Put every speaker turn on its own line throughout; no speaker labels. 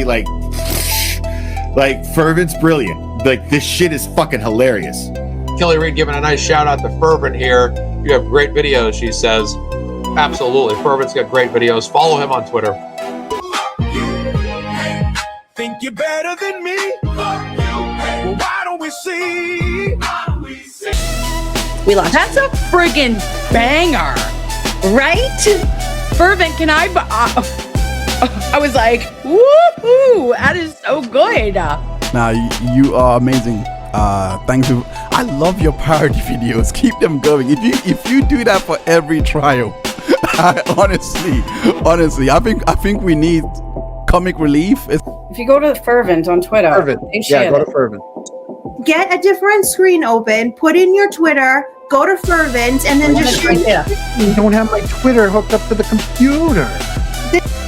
like Fervent's brilliant. Like, this shit is fucking hilarious.
Kelly Reed giving a nice shout out to Fervent here. You have great videos, she says. Absolutely. Fervent's got great videos. Follow him on Twitter.
Think you're better than me? Well, why don't we see?
We lost.
That's a friggin' banger, right? Fervent, can I was like, woohoo, that is so good.
Now, you are amazing. Thank you. I love your parody videos. Keep them going. If you do that for every trial, honestly, I think we need comic relief.
If you go to Fervent on Twitter,
Fervent. Yeah, go to Fervent.
Get a different screen open, put in your Twitter, go to Fervent, and then just
right there.
You don't have my Twitter hooked up to the computer.
Fervent.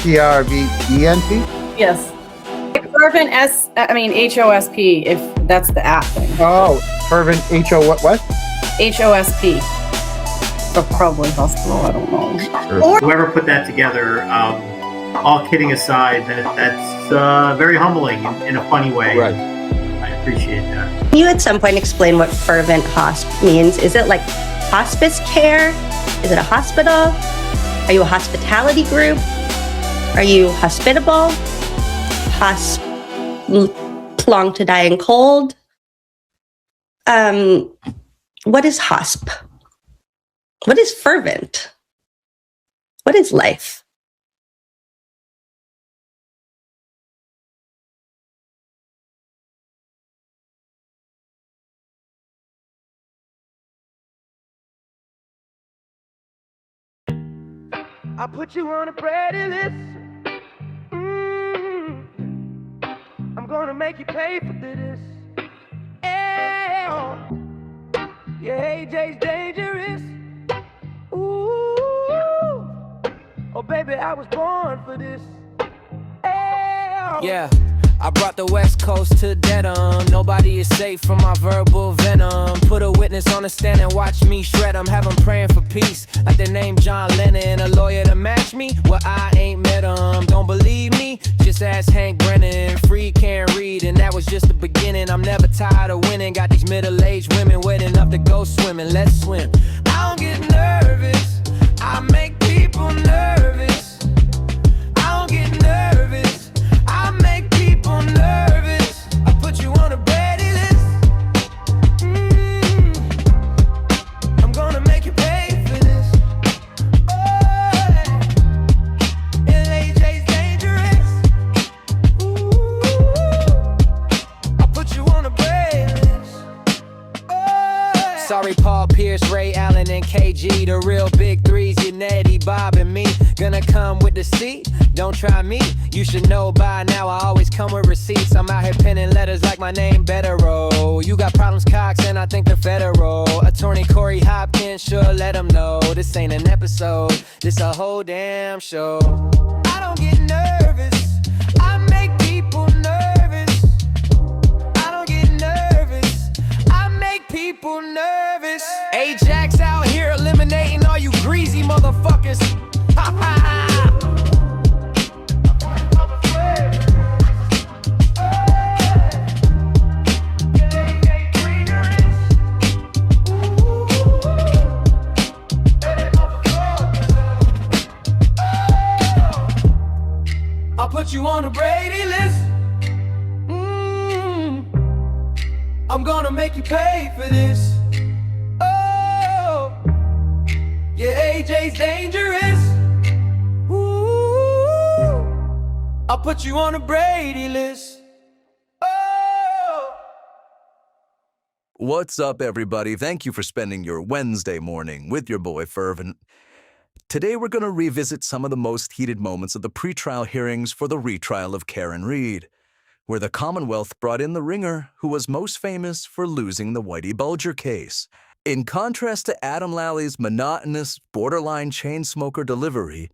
Fervent?
Yes. Fervent HOSP, if that's the app thing.
Oh, Fervent what?
HOSP. But probably hospital, I don't know.
Whoever put that together, all kidding aside, that's very humbling in a funny way.
Right.
I appreciate that.
Can you at some point explain what Fervent Hosp means? Is it like hospice care? Is it a hospital? Are you a hospitality group? Are you hospitable? Long to dying cold? What is hosp? What is fervent? What is life?
I put you on a pretty list. I'm gonna make you pay for this. Your AJ's dangerous. Ooh, oh baby, I was born for this.
Yeah, I brought the West Coast to Dedham. Nobody is safe from my verbal venom. Put a witness on the stand and watch me shred 'em. Have 'em praying for peace, like the name John Lennon. A lawyer to match me? Well, I ain't met 'em. Don't believe me? Just ask Hank Brennan. Free can't read, and that was just the beginning. I'm never tired of winning. Got these middle-aged women waiting up to go swimming. Let's swim. I don't get nervous. I make people nervous. I don't get nervous. I make people nervous. I put you on a Brady list. I'm gonna make you pay for this. And AJ's dangerous. I put you on a Brady list. Sorry, Paul Pierce, Ray Allen, and KG. The real big threes, you Nettie, Bob, and me. Gonna come with the seat? Don't try me. You should know by now I always come with receipts. I'm out here penning letters like my name better roll. You got problems, Cox, and I think they're federal. Attorney Corey Hopkins, sure let him know. This ain't an episode, this a whole damn show. I don't get nervous. I make people nervous. I don't get nervous. I make people nervous. Ajax out here eliminating all you greasy motherfuckers. Ha ha ha. I'll put you on the Brady list. I'm gonna make you pay for this. Oh, yeah, AJ's dangerous. Ooh, I'll put you on the Brady list. Oh.
What's up, everybody? Thank you for spending your Wednesday morning with your boy Fervent. Today we're going to revisit some of the most heated moments of the pretrial hearings for the retrial of Karen Reed, where the Commonwealth brought in the ringer who was most famous for losing the Whitey Bulger case. In contrast to Adam Lally's monotonous, borderline chain smoker delivery,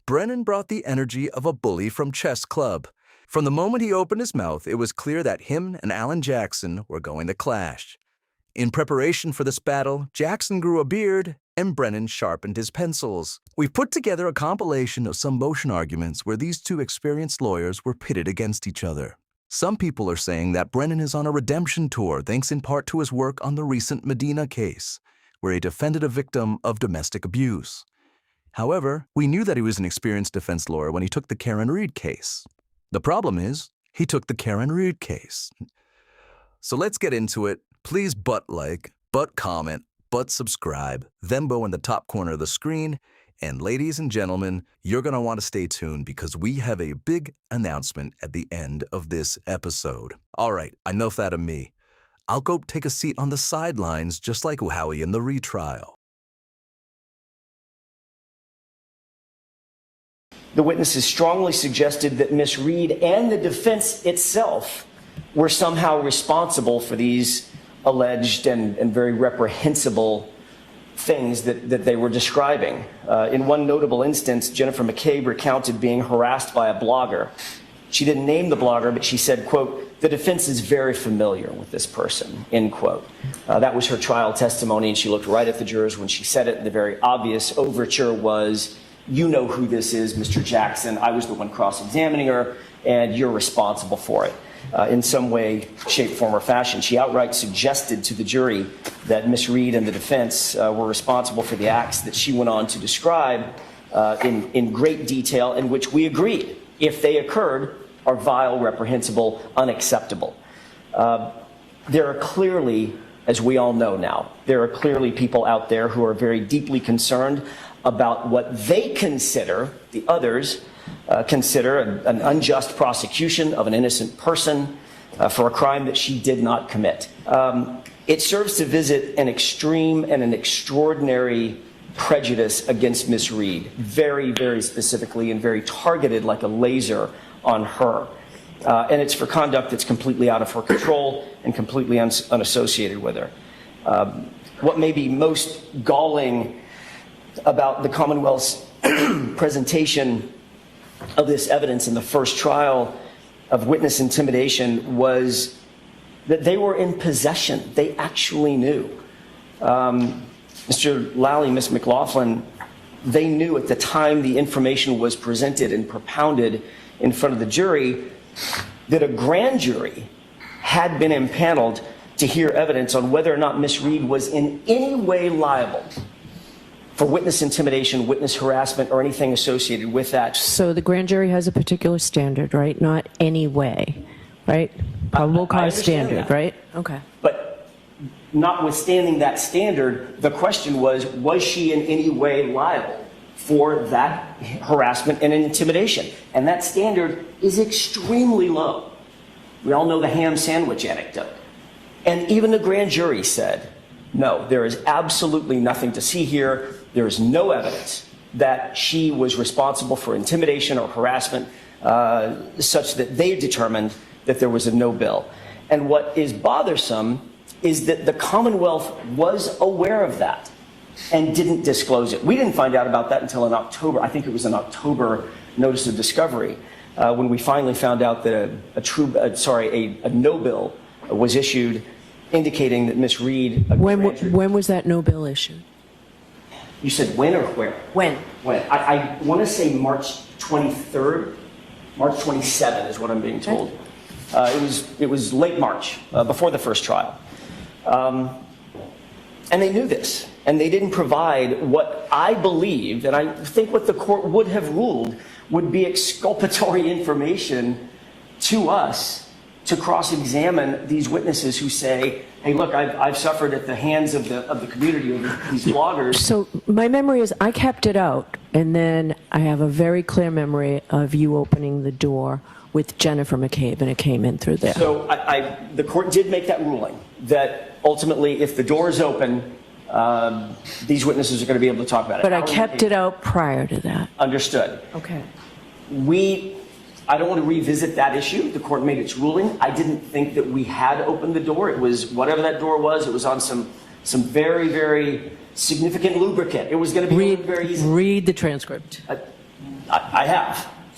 Brennan brought the energy of a bully from chess club. From the moment he opened his mouth, it was clear that him and Alan Jackson were going to clash. In preparation for this battle, Jackson grew a beard and Brennan sharpened his pencils. We've put together a compilation of some motion arguments where these two experienced lawyers were pitted against each other. Some people are saying that Brennan is on a redemption tour thanks in part to his work on the recent Medina case, where he defended a victim of domestic abuse. However, we knew that he was an experienced defense lawyer when he took the Karen Reed case. The problem is, he took the Karen Reed case. So let's get into it. Please butt like, butt comment, butt subscribe, Thembo in the top corner of the screen. And ladies and gentlemen, you're going to want to stay tuned because we have a big announcement at the end of this episode. All right, enough that of me. I'll go take a seat on the sidelines just like Howie in the retrial.
The witnesses strongly suggested that Ms. Reed and the defense itself were somehow responsible for these alleged and very reprehensible things that they were describing. In one notable instance, Jennifer McCabe recounted being harassed by a blogger. She didn't name the blogger, but she said, quote, "The defense is very familiar with this person," end quote. That was her trial testimony, and she looked right at the jurors when she said it. The very obvious overture was, "You know who this is, Mr. Jackson. I was the one cross-examining her, and you're responsible for it." In some way, shape, form, or fashion. She outright suggested to the jury that Ms. Reed and the defense were responsible for the acts that she went on to describe in great detail, in which we agreed, if they occurred, are vile, reprehensible, unacceptable. There are clearly, as we all know now, there are clearly people out there who are very deeply concerned about what they consider, the others, consider an unjust prosecution of an innocent person for a crime that she did not commit. It serves to visit an extreme and an extraordinary prejudice against Ms. Reed, very, very specifically and very targeted like a laser on her. And it's for conduct that's completely out of her control and completely unassociated with her. What may be most galling about the Commonwealth's presentation of this evidence in the first trial of witness intimidation was that they were in possession. They actually knew. Mr. Lally, Ms. McLaughlin, they knew at the time the information was presented and propounded in front of the jury that a grand jury had been impaneled to hear evidence on whether or not Ms. Reed was in any way liable for witness intimidation, witness harassment, or anything associated with that.
So the grand jury has a particular standard, right? Not any way, right? Probable cause standard,
that.
Right? Okay.
But notwithstanding that standard, the question was she in any way liable for that harassment and intimidation? And that standard is extremely low. We all know the ham sandwich anecdote. And even the grand jury said, no, there is absolutely nothing to see here. There is no evidence that she was responsible for intimidation or harassment such that they determined that there was a no bill. And what is bothersome is that the Commonwealth was aware of that and didn't disclose it. We didn't find out about that until in October. I think it was an October notice of discovery when we finally found out that a no bill was issued indicating that Ms. Reed...
When was that no bill issued?
You said when or where?
When?
When? I want to say March 23rd. March 27th is what I'm being told. It was late March, before the first trial. And they knew this. And they didn't provide what I believed, and I think what the court would have ruled, would be exculpatory information to us to cross-examine these witnesses who say, hey, look, I've suffered at the hands of the community, of these bloggers.
So my memory is I kept it out, and then I have a very clear memory of you opening the door with Jennifer McCabe, and it came in through there.
So the court did make that ruling, that ultimately if the door is open, these witnesses are going to be able to talk about it.
But I kept it out prior to that.
Understood.
Okay.
I don't want to revisit that issue. The court made its ruling. I didn't think that we had opened the door. It was whatever that door was. It was on some very, very significant lubricant. It was going to be very easy.
Read the transcript.
I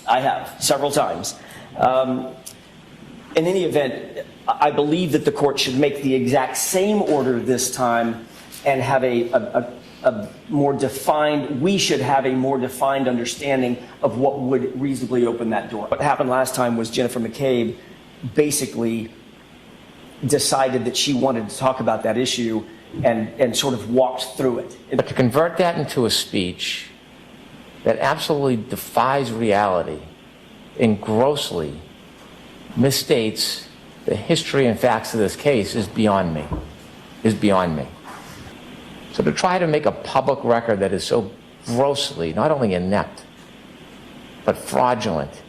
have several times. In any event, I believe that the court should make the exact same order this time and have a a more defined, we should have a more defined understanding of what would reasonably open that door. What happened last time was Jennifer McCabe basically decided that she wanted to talk about that issue and sort of walked through it.
But to convert that into a speech that absolutely defies reality and grossly misstates the history and facts of this case is beyond me, So to try to make a public record that is so grossly, not only inept, but fraudulent,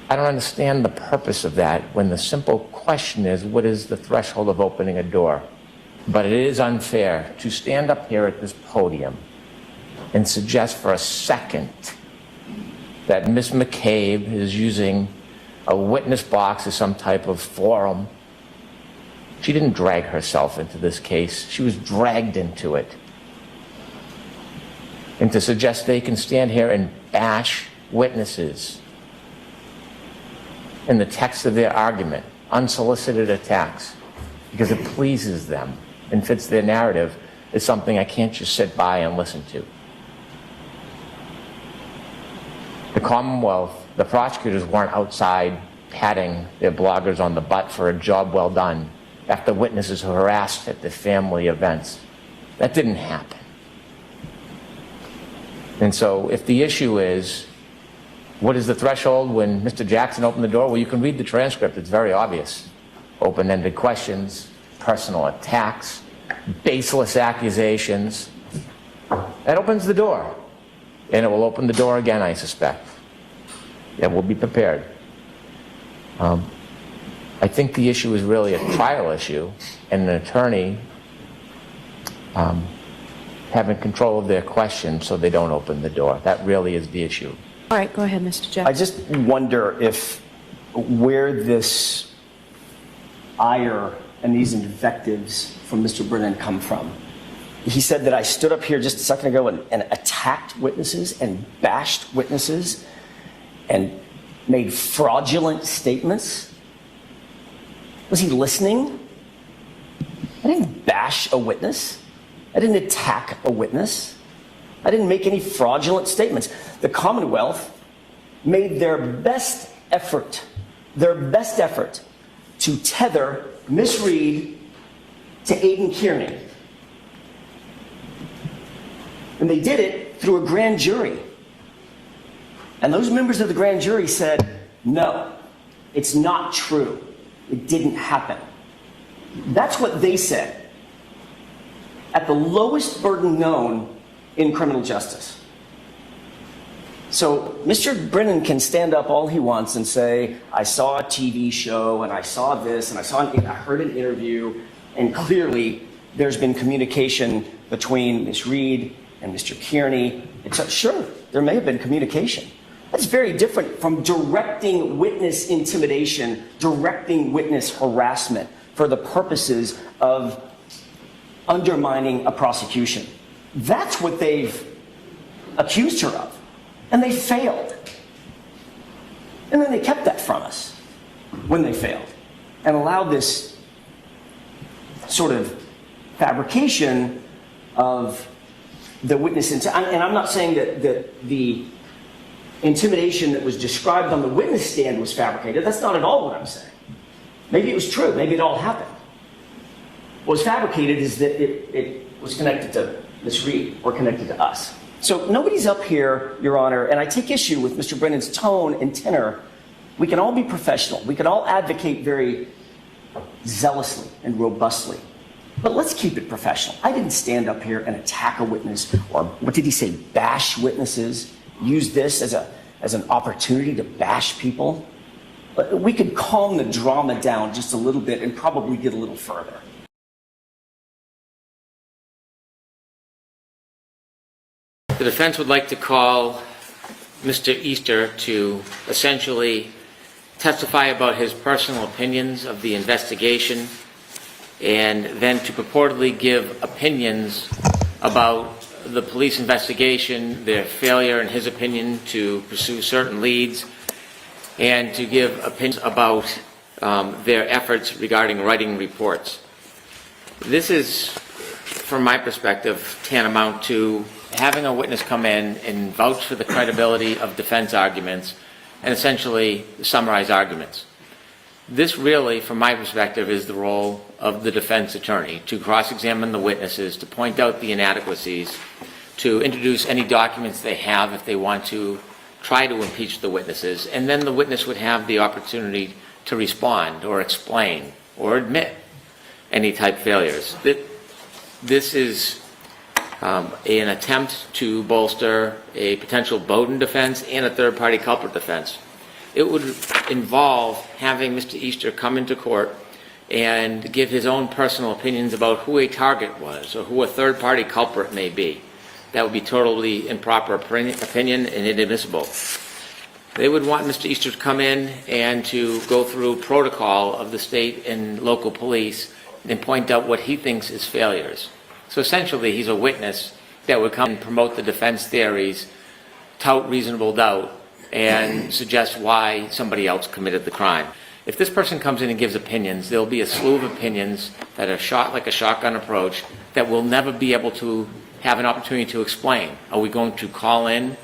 I don't understand the purpose of that when the simple question is, what is the threshold of opening a door? But it is unfair to stand up here at this podium and suggest for a second that Ms. McCabe is using a witness box as some type of forum. She didn't drag herself into this case. She was dragged into it. And to suggest they can stand here and bash witnesses in the text of their argument, unsolicited attacks, because it pleases them and fits their narrative, is something I can't just sit by and listen to. The Commonwealth, the prosecutors weren't outside patting their bloggers on the butt for a job well done after witnesses were harassed at the family events. That didn't happen. And so if the issue is, what is the threshold when Mr. Jackson opened the door? Well, you can read the transcript. It's very obvious. Open-ended questions, personal attacks, baseless accusations. That opens the door. And it will open the door again, I suspect. And we'll be prepared. I think the issue is really a trial issue, and an attorney having control of their questions so they don't open the door. That really is the issue.
All right, go ahead, Mr. Jackson.
I just wonder if where this ire and these invectives from Mr. Brennan come from. He said that I stood up here just a second ago and attacked witnesses and bashed witnesses and made fraudulent statements. Was he listening? I didn't bash a witness. I didn't attack a witness. I didn't make any fraudulent statements. The Commonwealth made their best effort to tether Miss Reed to Aidan Kearney. And they did it through a grand jury. And those members of the grand jury said, no, it's not true. It didn't happen. That's what they said. At the lowest burden known in criminal justice. So Mr. Brennan can stand up all he wants and say, I saw a TV show and I saw this and I heard an interview, and clearly there's been communication between Ms. Reed and Mr. Kearney. Sure, there may have been communication. That's very different from directing witness intimidation, directing witness harassment for the purposes of undermining a prosecution. That's what they've accused her of. And they failed. And then they kept that from us when they failed and allowed this sort of fabrication of the witness. And I'm not saying that the intimidation that was described on the witness stand was fabricated. That's not at all what I'm saying. Maybe it was true. Maybe it all happened. What was fabricated is that it was connected to Ms. Reed or connected to us. So nobody's up here, Your Honor, and I take issue with Mr. Brennan's tone and tenor. We can all be professional. We can all advocate very zealously and robustly. But let's keep it professional. I didn't stand up here and attack a witness, or what did he say, bash witnesses, use this as an opportunity to bash people. But we could calm the drama down just a little bit and probably get a little further.
The defense would like to call Mr. Easter to essentially testify about his personal opinions of the investigation, and then to purportedly give opinions about the police investigation, their failure, in his opinion, to pursue certain leads, and to give opinions about their efforts regarding writing reports. This is from my perspective, tantamount to having a witness come in and vouch for the credibility of defense arguments and essentially summarize arguments. This really, from my perspective, is the role of the defense attorney, to cross-examine the witnesses, to point out the inadequacies, to introduce any documents they have if they want to try to impeach the witnesses, and then the witness would have the opportunity to respond or explain or admit any type failures. This is an attempt to bolster a potential Bowden defense and a third-party culprit defense. It would involve having Mr. Easter come into court and give his own personal opinions about who a target was or who a third-party culprit may be. That would be totally improper opinion and inadmissible. They would want Mr. Easter to come in and to go through protocol of the state and local police and point out what he thinks is failures. So essentially, he's a witness that would come and promote the defense theories, tout reasonable doubt, and suggest why somebody else committed the crime. If this person comes in and gives opinions, there'll be a slew of opinions that are shot like a shotgun approach that will never be able to have an opportunity to explain. Are we going to call in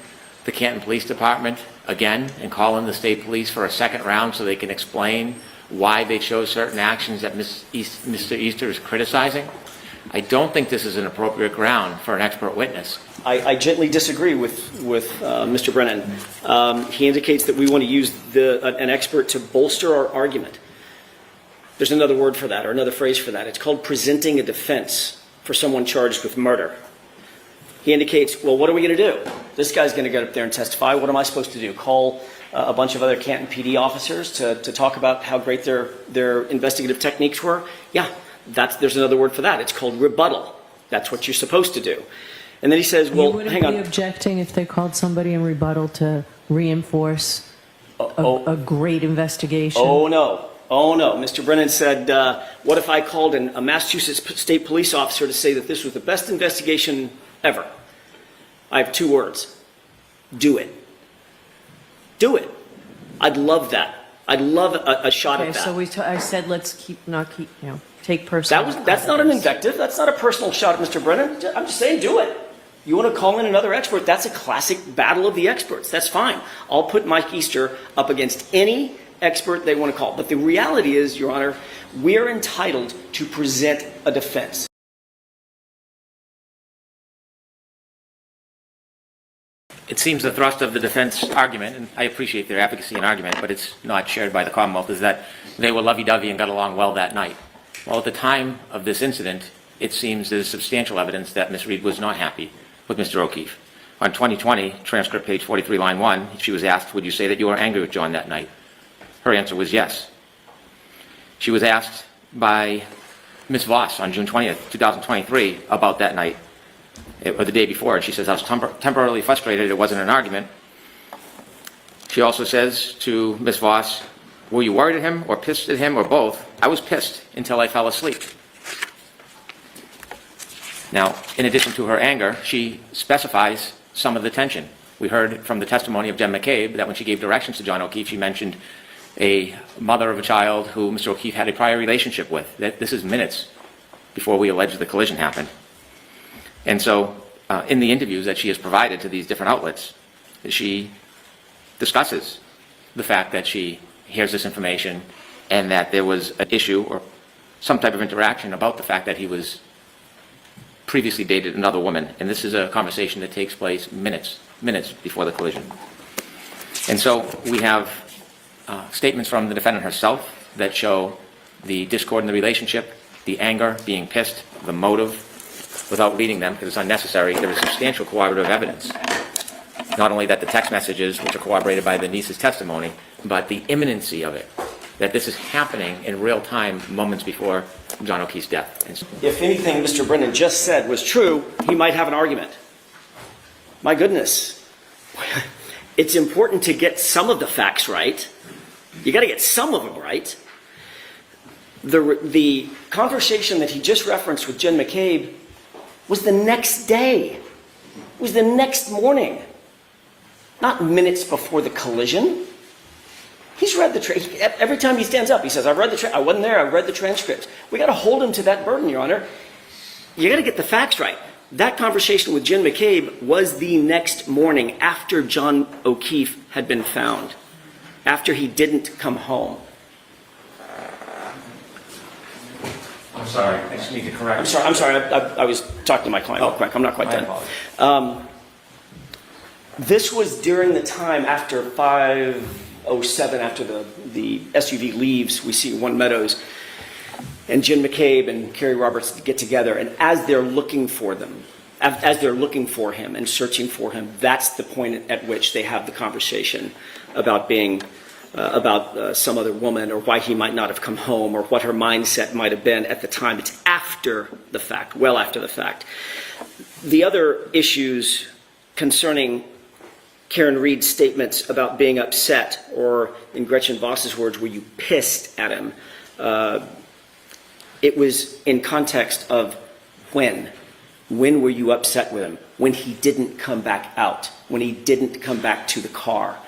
the Canton Police Department again and call in the state police for a second round so they can explain why they chose certain actions that Mr. Easter is criticizing? I don't think this is an appropriate ground for an expert witness.
I gently disagree with Mr. Brennan. He indicates that we want to use an expert to bolster our argument. There's another word for that, or another phrase for that. It's called presenting a defense for someone charged with murder. He indicates, well, what are we going to do? This guy's going to get up there and testify. What am I supposed to do? Call a bunch of other Canton PD officers to talk about how great their investigative techniques were? Yeah, there's another word for that. It's called rebuttal. That's what you're supposed to do. And then he says, well, hang on.
You wouldn't be objecting if they called somebody in rebuttal to reinforce a great investigation?
Oh, no. Oh, no. Mr. Brennan said, what if I called a Massachusetts state police officer to say that this was the best investigation ever? I have two words. Do it. Do it. I'd love that. I'd love a shot at that.
So I said let's take personal.
That's not an invective. That's not a personal shot at Mr. Brennan. I'm just saying, do it. You want to call in another expert? That's a classic battle of the experts. That's fine. I'll put Mike Easter up against any expert they want to call. But the reality is, Your Honor, we're entitled to present a defense.
It seems the thrust of the defense argument, and I appreciate their advocacy and argument, but it's not shared by the Commonwealth, is that they were lovey-dovey and got along well that night. Well, at the time of this incident, it seems there's substantial evidence that Ms. Reed was not happy with Mr. O'Keefe. On 2020, transcript page 43, line 1, she was asked, would you say that you were angry with John that night? Her answer was yes. She was asked by Ms. Voss on June 20th, 2023 about that night, or the day before, and she says, I was temporarily frustrated, it wasn't an argument. She also says to Ms. Voss, were you worried at him or pissed at him or both? I was pissed until I fell asleep. Now, in addition to her anger, she specifies some of the tension. We heard from the testimony of Jen McCabe that when she gave directions to John O'Keefe, she mentioned a mother of a child who Mr. O'Keefe had a prior relationship with. This is minutes before we allege the collision happened. And so, in the interviews that she has provided to these different outlets, she discusses the fact that she hears this information and that there was an issue or some type of interaction about the fact that he was previously dated another woman. And this is a conversation that takes place minutes before the collision. And so we have statements from the defendant herself that show the discord in the relationship, the anger, being pissed, the motive. Without reading them, because it's unnecessary, there is substantial corroborative evidence. Not only that the text messages, which are corroborated by the niece's testimony, but the imminency of it, that this is happening in real time moments before John O'Keefe's death.
If anything Mr. Brennan just said was true, he might have an argument. My goodness. It's important to get some of the facts right. You got to get some of them right. The conversation that he just referenced with Jen McCabe was the next day. It was the next morning. Not minutes before the collision. He's read the every time he stands up, he says, I've read the I wasn't there, I've read the transcripts. We got to hold him to that burden, Your Honor.
you got to get the facts right. That conversation with Jen McCabe was the next morning after John O'Keefe had been found, after he didn't come home.
I'm sorry, I just need to correct.
I'm sorry. I was talking to my client real quick. I'm not quite done. This was during the time after 5:07, after the SUV leaves, we see One Meadows, and Jen McCabe and Kerry Roberts get together, and as they're looking for them, as they're looking for him and searching for him, that's the point at which they have the conversation about being some other woman, or why he might not have come home, or what her mindset might have been at the time. It's after the fact, well after the fact. The other issues concerning Karen Reed's statements about being upset, or in Gretchen Voss's words, were you pissed at him? It was in context of when. When were you upset with him? When he didn't come back out, when he didn't come back to the car.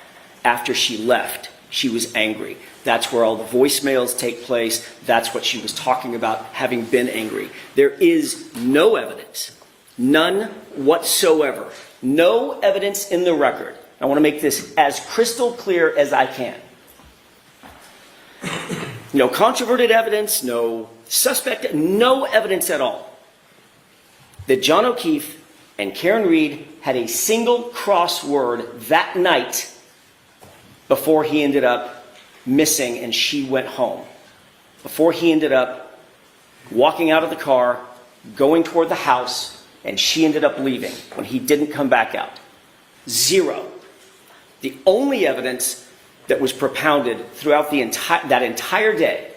After she left, she was angry. That's where all the voicemails take place. That's what she was talking about, having been angry. There is no evidence, none whatsoever, no evidence in the record. I want to make this as crystal clear as I can. No controverted evidence, no suspect, no evidence at all that John O'Keefe and Karen Reed had a single crossword that night before he ended up missing and she went home. Before he ended up walking out of the car, going toward the house, and she ended up leaving when he didn't come back out. Zero. The only evidence that was propounded throughout that entire day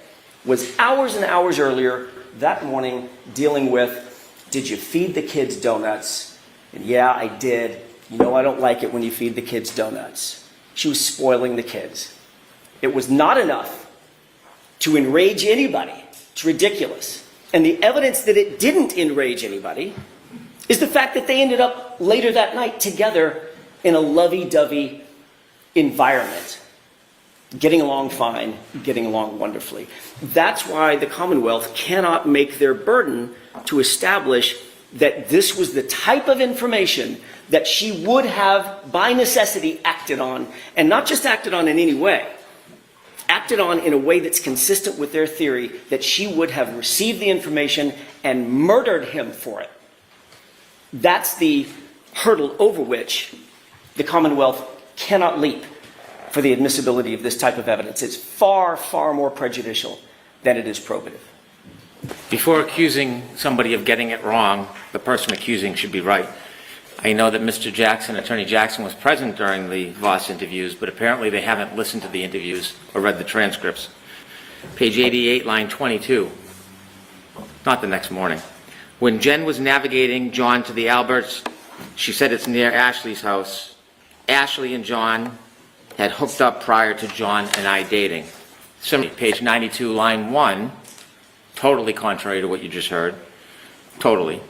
was hours and hours earlier that morning, dealing with, did you feed the kids donuts? And yeah, I did. You know I don't like it when you feed the kids donuts. She was spoiling the kids. It was not enough to enrage anybody. It's ridiculous. And the evidence that it didn't enrage anybody is the fact that they ended up later that night together in a lovey-dovey environment. Getting along fine, getting along wonderfully. That's why the Commonwealth cannot make their burden to establish that this was the type of information that she would have, by necessity, acted on, and not just acted on in any way, acted on in a way that's consistent with their theory that she would have received the information and murdered him for it. That's the hurdle over which the Commonwealth cannot leap for the admissibility of this type of evidence. It's far, far more prejudicial than it is probative.
Before accusing somebody of getting it wrong, the person accusing should be right. I know that Mr. Jackson, Attorney Jackson, was present during the Voss interviews, but apparently they haven't listened to the interviews or read the transcripts. Page 88, line 22. Not the next morning. When Jen was navigating John to the Alberts, she said it's near Ashley's house. Ashley and John had hooked up prior to John and I dating. Similarly, page 92, line 1, totally contrary to what you just heard. Totally.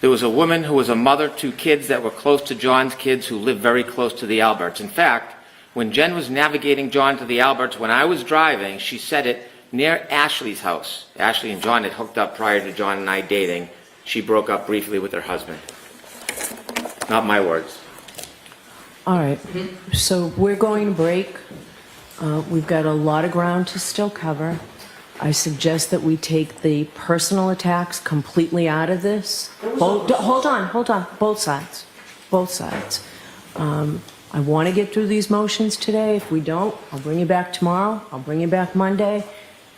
There was a woman who was a mother to kids that were close to John's kids who lived very close to the Alberts. In fact, when Jen was navigating John to the Alberts, when I was driving, she said it near Ashley's house. Ashley and John had hooked up prior to John and I dating. She broke up briefly with her husband. Not my words.
All right, so we're going to break. We've got a lot of ground to still cover. I suggest that we take the personal attacks completely out of this. Hold on, both sides. I want to get through these motions today. If we don't, I'll bring you back tomorrow. I'll bring you back Monday.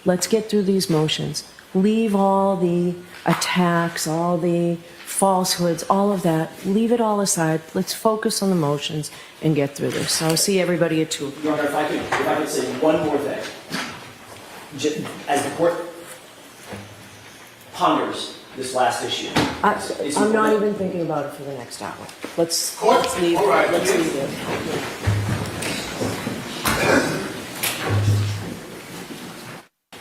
Let's get through these motions. Leave all the attacks, all the falsehoods, all of that. Leave it all aside. Let's focus on the motions and get through this. I'll see everybody at 2 o'clock.
Your Honor, if I could say one more thing. As the court ponders this last issue.
I'm not even thinking about it for the next hour. Let's leave.
All right.
Let's leave it.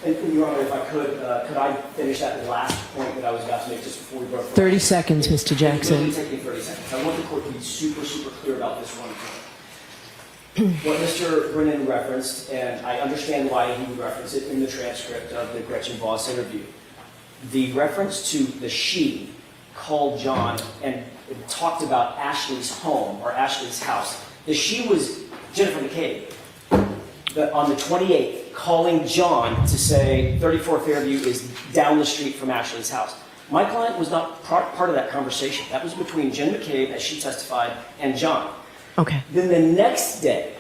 And Your Honor, if I could I finish that last point that I was about to make just before we broke?
30 seconds, Mr. Jackson.
It will take me 30 seconds. I want the court to be super, super clear about this one point. What Mr. Brennan referenced, and I understand why he would reference it in the transcript of the Gretchen Voss interview, the reference to the she called John and talked about Ashley's home or Ashley's house. That she was Jennifer McCabe on the 28th calling John to say 34 Fairview is down the street from Ashley's house. My client was not part of that conversation. That was between Jen McCabe, as she testified, and John.
Okay.
Then the next day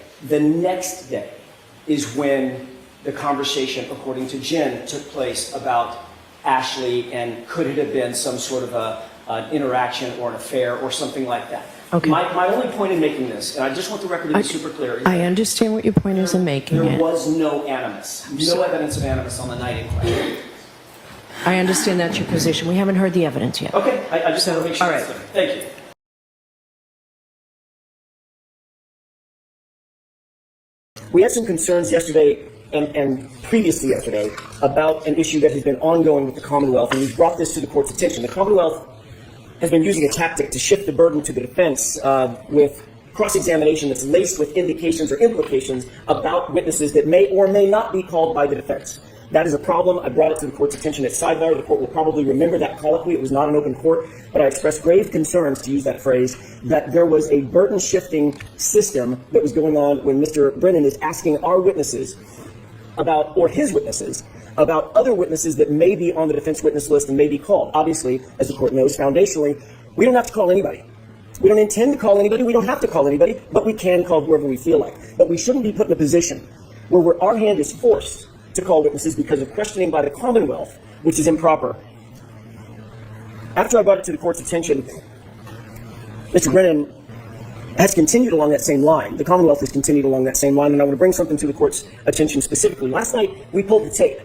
is when the conversation, according to Jen, took place about Ashley and could it have been some sort of an interaction or an affair or something like that.
Okay.
My only point in making this, and I just want the record to be super clear, is
I understand what your point is in making
there
it.
was no animus, no evidence of animus on the night in question.
I understand that's your position. We haven't heard the evidence yet.
Okay, I just want to make sure
all
that's
right.
clear. Thank you. We had some concerns yesterday and previously yesterday about an issue that has been ongoing with the Commonwealth, and we've brought this to the court's attention. The Commonwealth has been using a tactic to shift the burden to the defense with cross-examination that's laced with indications or implications about witnesses that may or may not be called by the defense. That is a problem. I brought it to the court's attention at sidebar. The court will probably remember that colloquy. It was not an open court, but I expressed grave concerns, to use that phrase, that there was a burden-shifting system that was going on when Mr. Brennan is asking our witnesses about, or his witnesses, about other witnesses that may be on the defense witness list and may be called. Obviously, as the court knows, foundationally, we don't have to call anybody. We don't intend to call anybody. We don't have to call anybody, but we can call whoever we feel like. But we shouldn't be put in a position where our hand is forced to call witnesses because of questioning by the Commonwealth, which is improper. After I brought it to the court's attention, Mr. Brennan has continued along that same line. The Commonwealth has continued along that same line, and I want to bring something to the court's attention specifically. Last night, we pulled the tape.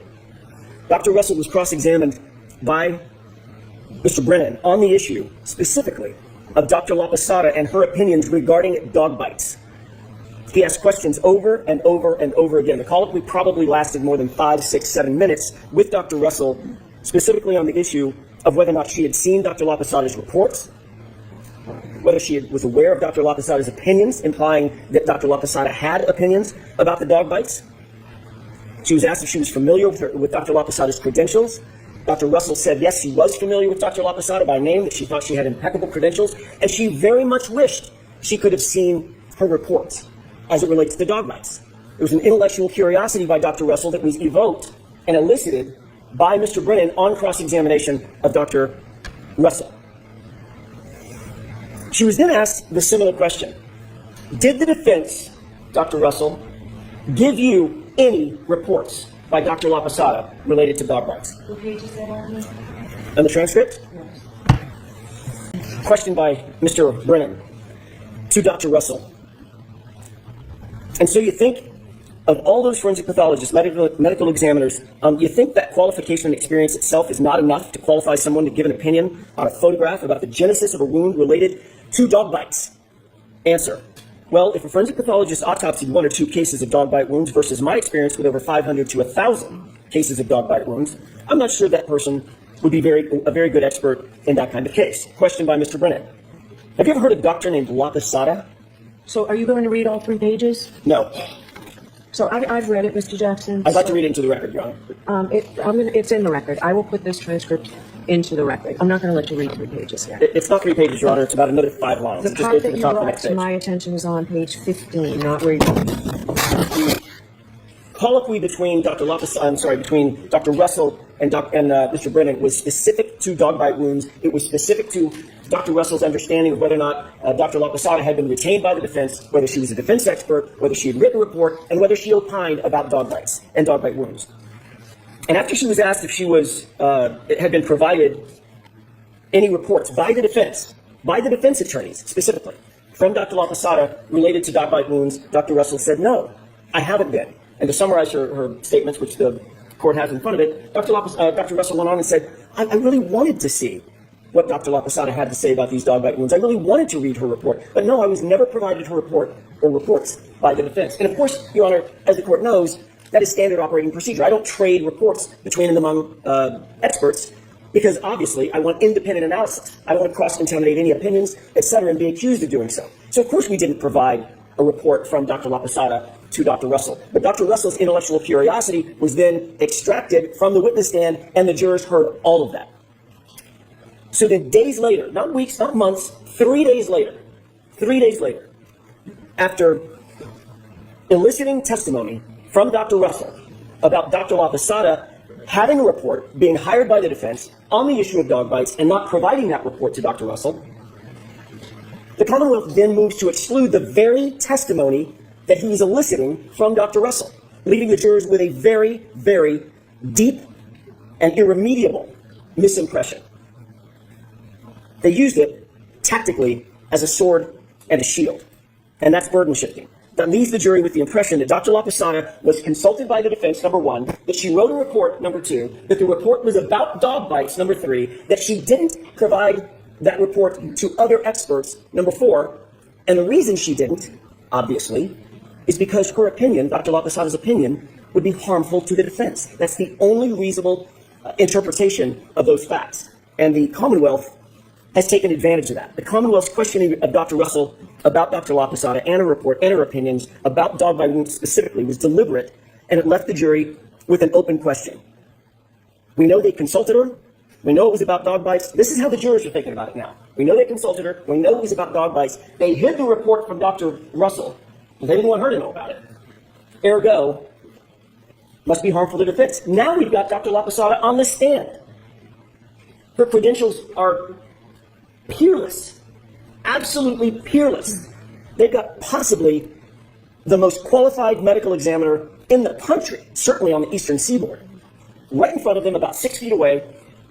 Dr. Russell was cross-examined by Mr. Brennan on the issue, specifically, of Dr. LaPosada and her opinions regarding dog bites. He asked questions over and over and over again. The colloquy probably lasted more than 5, 6, 7 minutes with Dr. Russell, specifically on the issue of whether or not she had seen Dr. LaPosada's reports, whether she was aware of Dr. LaPosada's opinions, implying that Dr. LaPosada had opinions about the dog bites. She was asked if she was familiar with Dr. LaPosada's credentials. Dr. Russell said yes, she was familiar with Dr. LaPosada by name, that she thought she had impeccable credentials, and she very much wished she could have seen her reports as it relates to dog bites. It was an intellectual curiosity by Dr. Russell that was evoked and elicited by Mr. Brennan on cross-examination of Dr. Russell. She was then asked the similar question. Did the defense, Dr. Russell, give you any reports by Dr. LaPosada related to dog bites?
What page is that on?
On the transcript? Question by Mr. Brennan to Dr. Russell. And so you think of all those forensic pathologists, medical examiners, you think that qualification and experience itself is not enough to qualify someone to give an opinion on a photograph about the genesis of a wound related to dog bites? Answer. Well, if a forensic pathologist autopsied 1 or 2 cases of dog bite wounds versus my experience with over 500 to 1,000 cases of dog bite wounds, I'm not sure that person would be a very good expert in that kind of case. Question by Mr. Brennan. Have you ever heard of a doctor named LaPosada?
So are you going to read all 3 pages?
No.
So I've read it, Mr. Jackson.
I'd like to read it into the record, Your Honor.
It's in the record. I will put this transcript into the record. I'm not going to let you read 3 pages here.
It's not 3 pages, Your Honor. It's about another 5 lines.
The
Just
part
go to
that
the
you
top of the
brought
next
to
page.
my attention is on page 15, not where you...
Colloquy between between Dr. Russell and Mr. Brennan was specific to dog bite wounds. It was specific to Dr. Russell's understanding of whether or not Dr. LaPosada had been retained by the defense, whether she was a defense expert, whether she had written a report, and whether she opined about dog bites and dog bite wounds. And after she was asked if she had been provided any reports by the defense attorneys specifically, from Dr. LaPosada related to dog bite wounds, Dr. Russell said, no, I haven't been. And to summarize her statements, which the court has in front of it, Dr. Russell went on and said, I really wanted to see what Dr. LaPosada had to say about these dog bite wounds. I really wanted to read her report. But no, I was never provided her report or reports by the defense. And of course, Your Honor, as the court knows, that is standard operating procedure. I don't trade reports between and among experts because obviously I want independent analysis. I don't want to cross-contaminate any opinions, et cetera, and be accused of doing so. So of course we didn't provide a report from Dr. LaPosada to Dr. Russell. But Dr. Russell's intellectual curiosity was then extracted from the witness stand, and the jurors heard all of that. So then days later, not weeks, not months, 3 days later, after eliciting testimony from Dr. Russell about Dr. LaPosada having a report, being hired by the defense on the issue of dog bites and not providing that report to Dr. Russell, the Commonwealth then moves to exclude the very testimony that he's eliciting from Dr. Russell, leaving the jurors with a very, very deep and irremediable misimpression. They used it tactically as a sword and a shield, and that's burden shifting. That leaves the jury with the impression that Dr. LaPosada was consulted by the defense, number one, that she wrote a report, number two, that the report was about dog bites, number three, that she didn't provide that report to other experts, number four, and the reason she didn't, obviously, is because her opinion, Dr. LaPosada's opinion, would be harmful to the defense. That's the only reasonable interpretation of those facts. And the Commonwealth has taken advantage of that. The Commonwealth's questioning of Dr. Russell about Dr. LaPosada and her report and her opinions about dog bite wounds specifically was deliberate, and it left the jury with an open question. We know they consulted her. We know it was about dog bites. This is how the jurors are thinking about it now. We know they consulted her. We know it was about dog bites. They hid the report from Dr. Russell. They didn't want her to know about it. Ergo, must be harmful to the defense. Now we've got Dr. LaPosada on the stand. Her credentials are peerless, absolutely peerless. They've got possibly the most qualified medical examiner in the country, certainly on the Eastern Seaboard, right in front of them, about 6 feet away,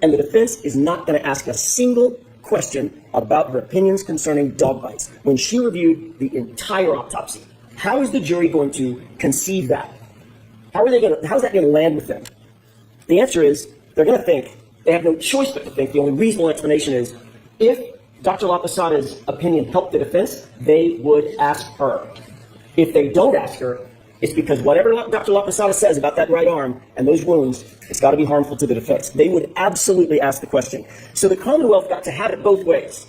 and the defense is not going to ask a single question about her opinions concerning dog bites when she reviewed the entire autopsy. How is the jury going to conceive that? How's that going to land with them? The answer is they're going to think, they have no choice but to think, the only reasonable explanation is, if Dr. LaPosada's opinion helped the defense, they would ask her. If they don't ask her, it's because whatever Dr. LaPosada says about that right arm and those wounds, it's got to be harmful to the defense. They would absolutely ask the question. So the Commonwealth got to have it both ways.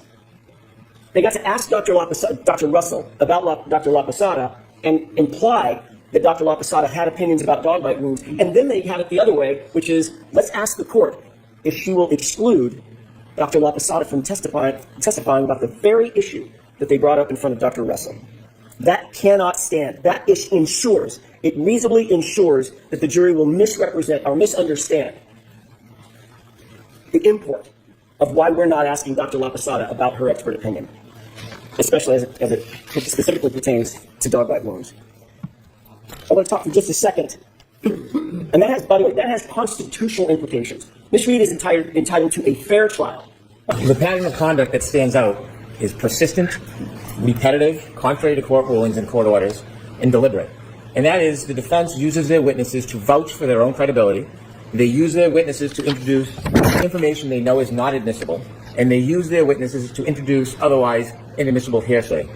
They got to ask Dr. Russell about Dr. LaPosada and imply that Dr. LaPosada had opinions about dog bite wounds, and then they had it the other way, which is, let's ask the court if she will exclude Dr. LaPosada from testifying about the very issue that they brought up in front of Dr. Russell. That cannot stand. That ensures, it reasonably ensures that the jury will misrepresent or misunderstand the import of why we're not asking Dr. LaPosada about her expert opinion, especially as it specifically pertains to dog bite wounds. I want to talk for just a second, and that has, by the way, that has constitutional implications. Ms. Reed is entitled to a fair trial.
The pattern of conduct that stands out is persistent, repetitive, contrary to court rulings and court orders, and deliberate. And that is, the defense uses their witnesses to vouch for their own credibility. They use their witnesses to introduce information they know is not admissible, and they use their witnesses to introduce otherwise inadmissible hearsay.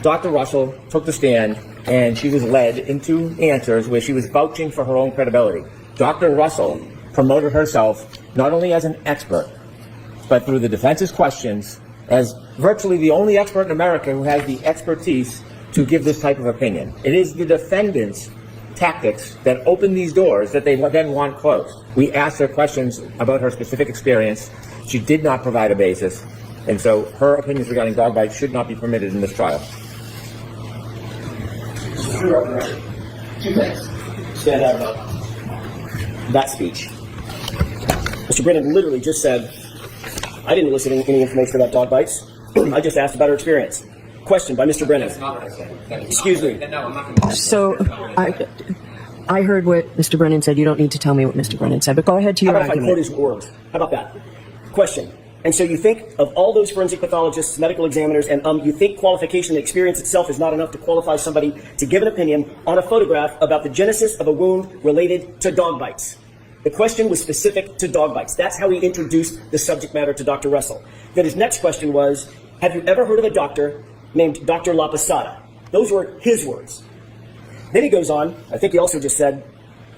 Dr. Russell took the stand, and she was led into answers where she was vouching for her own credibility. Dr. Russell promoted herself not only as an expert, but through the defense's questions, as virtually the only expert in America who has the expertise to give this type of opinion. It is the defendant's tactics that open these doors that they then want closed. We asked her questions about her specific experience. She did not provide a basis, and so her opinions regarding dog bites should not be permitted in this trial.
Two things stand out about that speech. Mr. Brennan literally just said, I didn't elicit any information about dog bites. I just asked about her experience. Question by Mr. Brennan. Excuse me.
So I heard what Mr. Brennan said. You don't need to tell me what Mr. Brennan said, but go ahead to your argument.
How about if I quote his words? How about that? Question. And so you think of all those forensic pathologists, medical examiners, and you think qualification and experience itself is not enough to qualify somebody to give an opinion on a photograph about the genesis of a wound related to dog bites. The question was specific to dog bites. That's how he introduced the subject matter to Dr. Russell. Then his next question was, have you ever heard of a doctor named Dr. LaPosada? Those were his words. Then he goes on, I think he also just said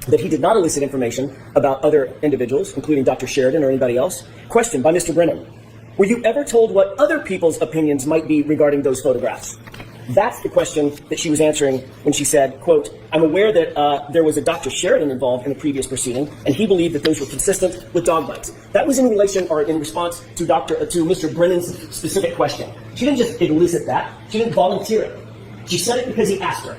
that he did not elicit information about other individuals, including Dr. Sheridan or anybody else. Question by Mr. Brennan. Were you ever told what other people's opinions might be regarding those photographs? That's the question that she was answering when she said, quote, I'm aware that there was a Dr. Sheridan involved in the previous proceeding, and he believed that those were consistent with dog bites. That was in relation or in response to Mr. Brennan's specific question. She didn't just elicit that. She didn't volunteer it. She said it because he asked her.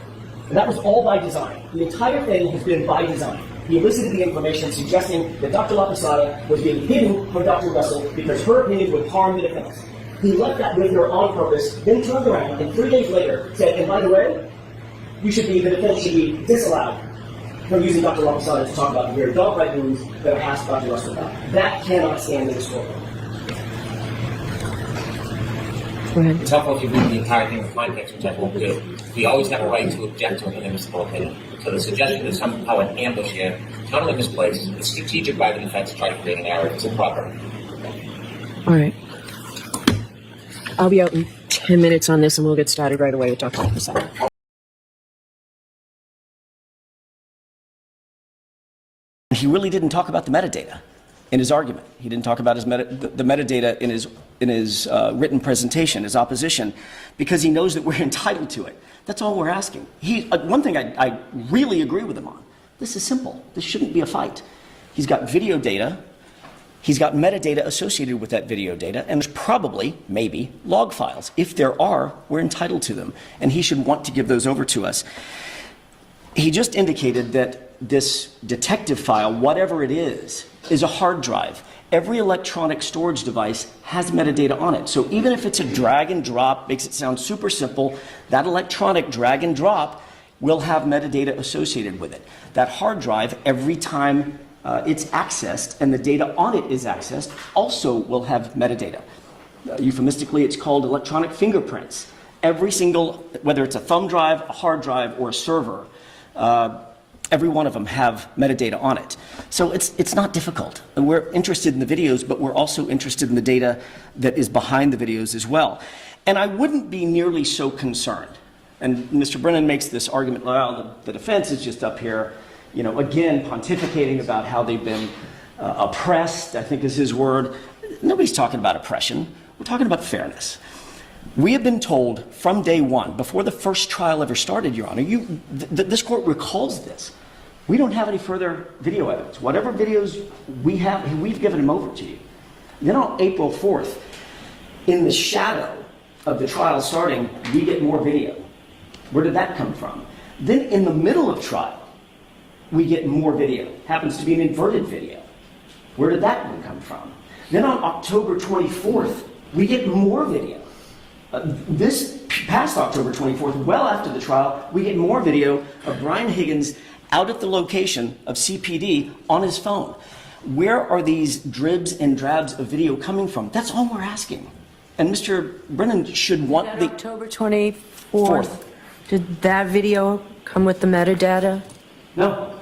And that was all by design. The entire thing has been by design. He elicited the information suggesting that Dr. LaPosada was being hidden from Dr. Russell because her opinion would harm the defense. He left that with her on purpose, then turned around and 3 days later said, and by the way, the defense should be disallowed from using Dr. LaPosada to talk about the very dog bite wounds that I asked Dr. Russell about. That cannot stand in this courtroom.
It's helpful if you read the entire thing in context, which I won't do. We always have a right to object to an inadmissible opinion. So the suggestion that somehow an ambush here is not only misplaced, it's strategic by the defense to try to create an error. It's improper.
All right. I'll be out in 10 minutes on this, and we'll get started right away with Dr. LaPosada.
He really didn't talk about the metadata in his argument. He didn't talk about the metadata in his written presentation, his opposition, because he knows that we're entitled to it. That's all we're asking. One thing I really agree with him on, this is simple. This shouldn't be a fight. He's got video data. He's got metadata associated with that video data, and there's probably, maybe, log files. If there are, we're entitled to them, and he should want to give those over to us. He just indicated that this detective file, whatever it is a hard drive. Every electronic storage device has metadata on it. So even if it's a drag and drop, makes it sound super simple, that electronic drag and drop will have metadata associated with it. That hard drive, every time it's accessed and the data on it is accessed, also will have metadata. Euphemistically, it's called electronic fingerprints. Every single, whether it's a thumb drive, a hard drive, or a server, every one of them have metadata on it. So it's not difficult. And we're interested in the videos, but we're also interested in the data that is behind the videos as well. And I wouldn't be nearly so concerned. And Mr. Brennan makes this argument, well, the defense is just up here, again, pontificating about how they've been oppressed, I think is his word. Nobody's talking about oppression. We're talking about fairness. We have been told from day one, before the first trial ever started, Your Honor, this court recalls this. We don't have any further video evidence. Whatever videos we have, we've given them over to you. Then on April 4th, in the shadow of the trial starting, we get more video. Where did that come from? Then in the middle of trial, we get more video. Happens to be an inverted video. Where did that one come from? Then on October 24th, we get more video. This past October 24th, well after the trial, we get more video of Brian Higgins out at the location of CPD on his phone. Where are these dribs and drabs of video coming from? That's all we're asking. And Mr. Brennan should want the
October 24th. Did that video come with the metadata?
No,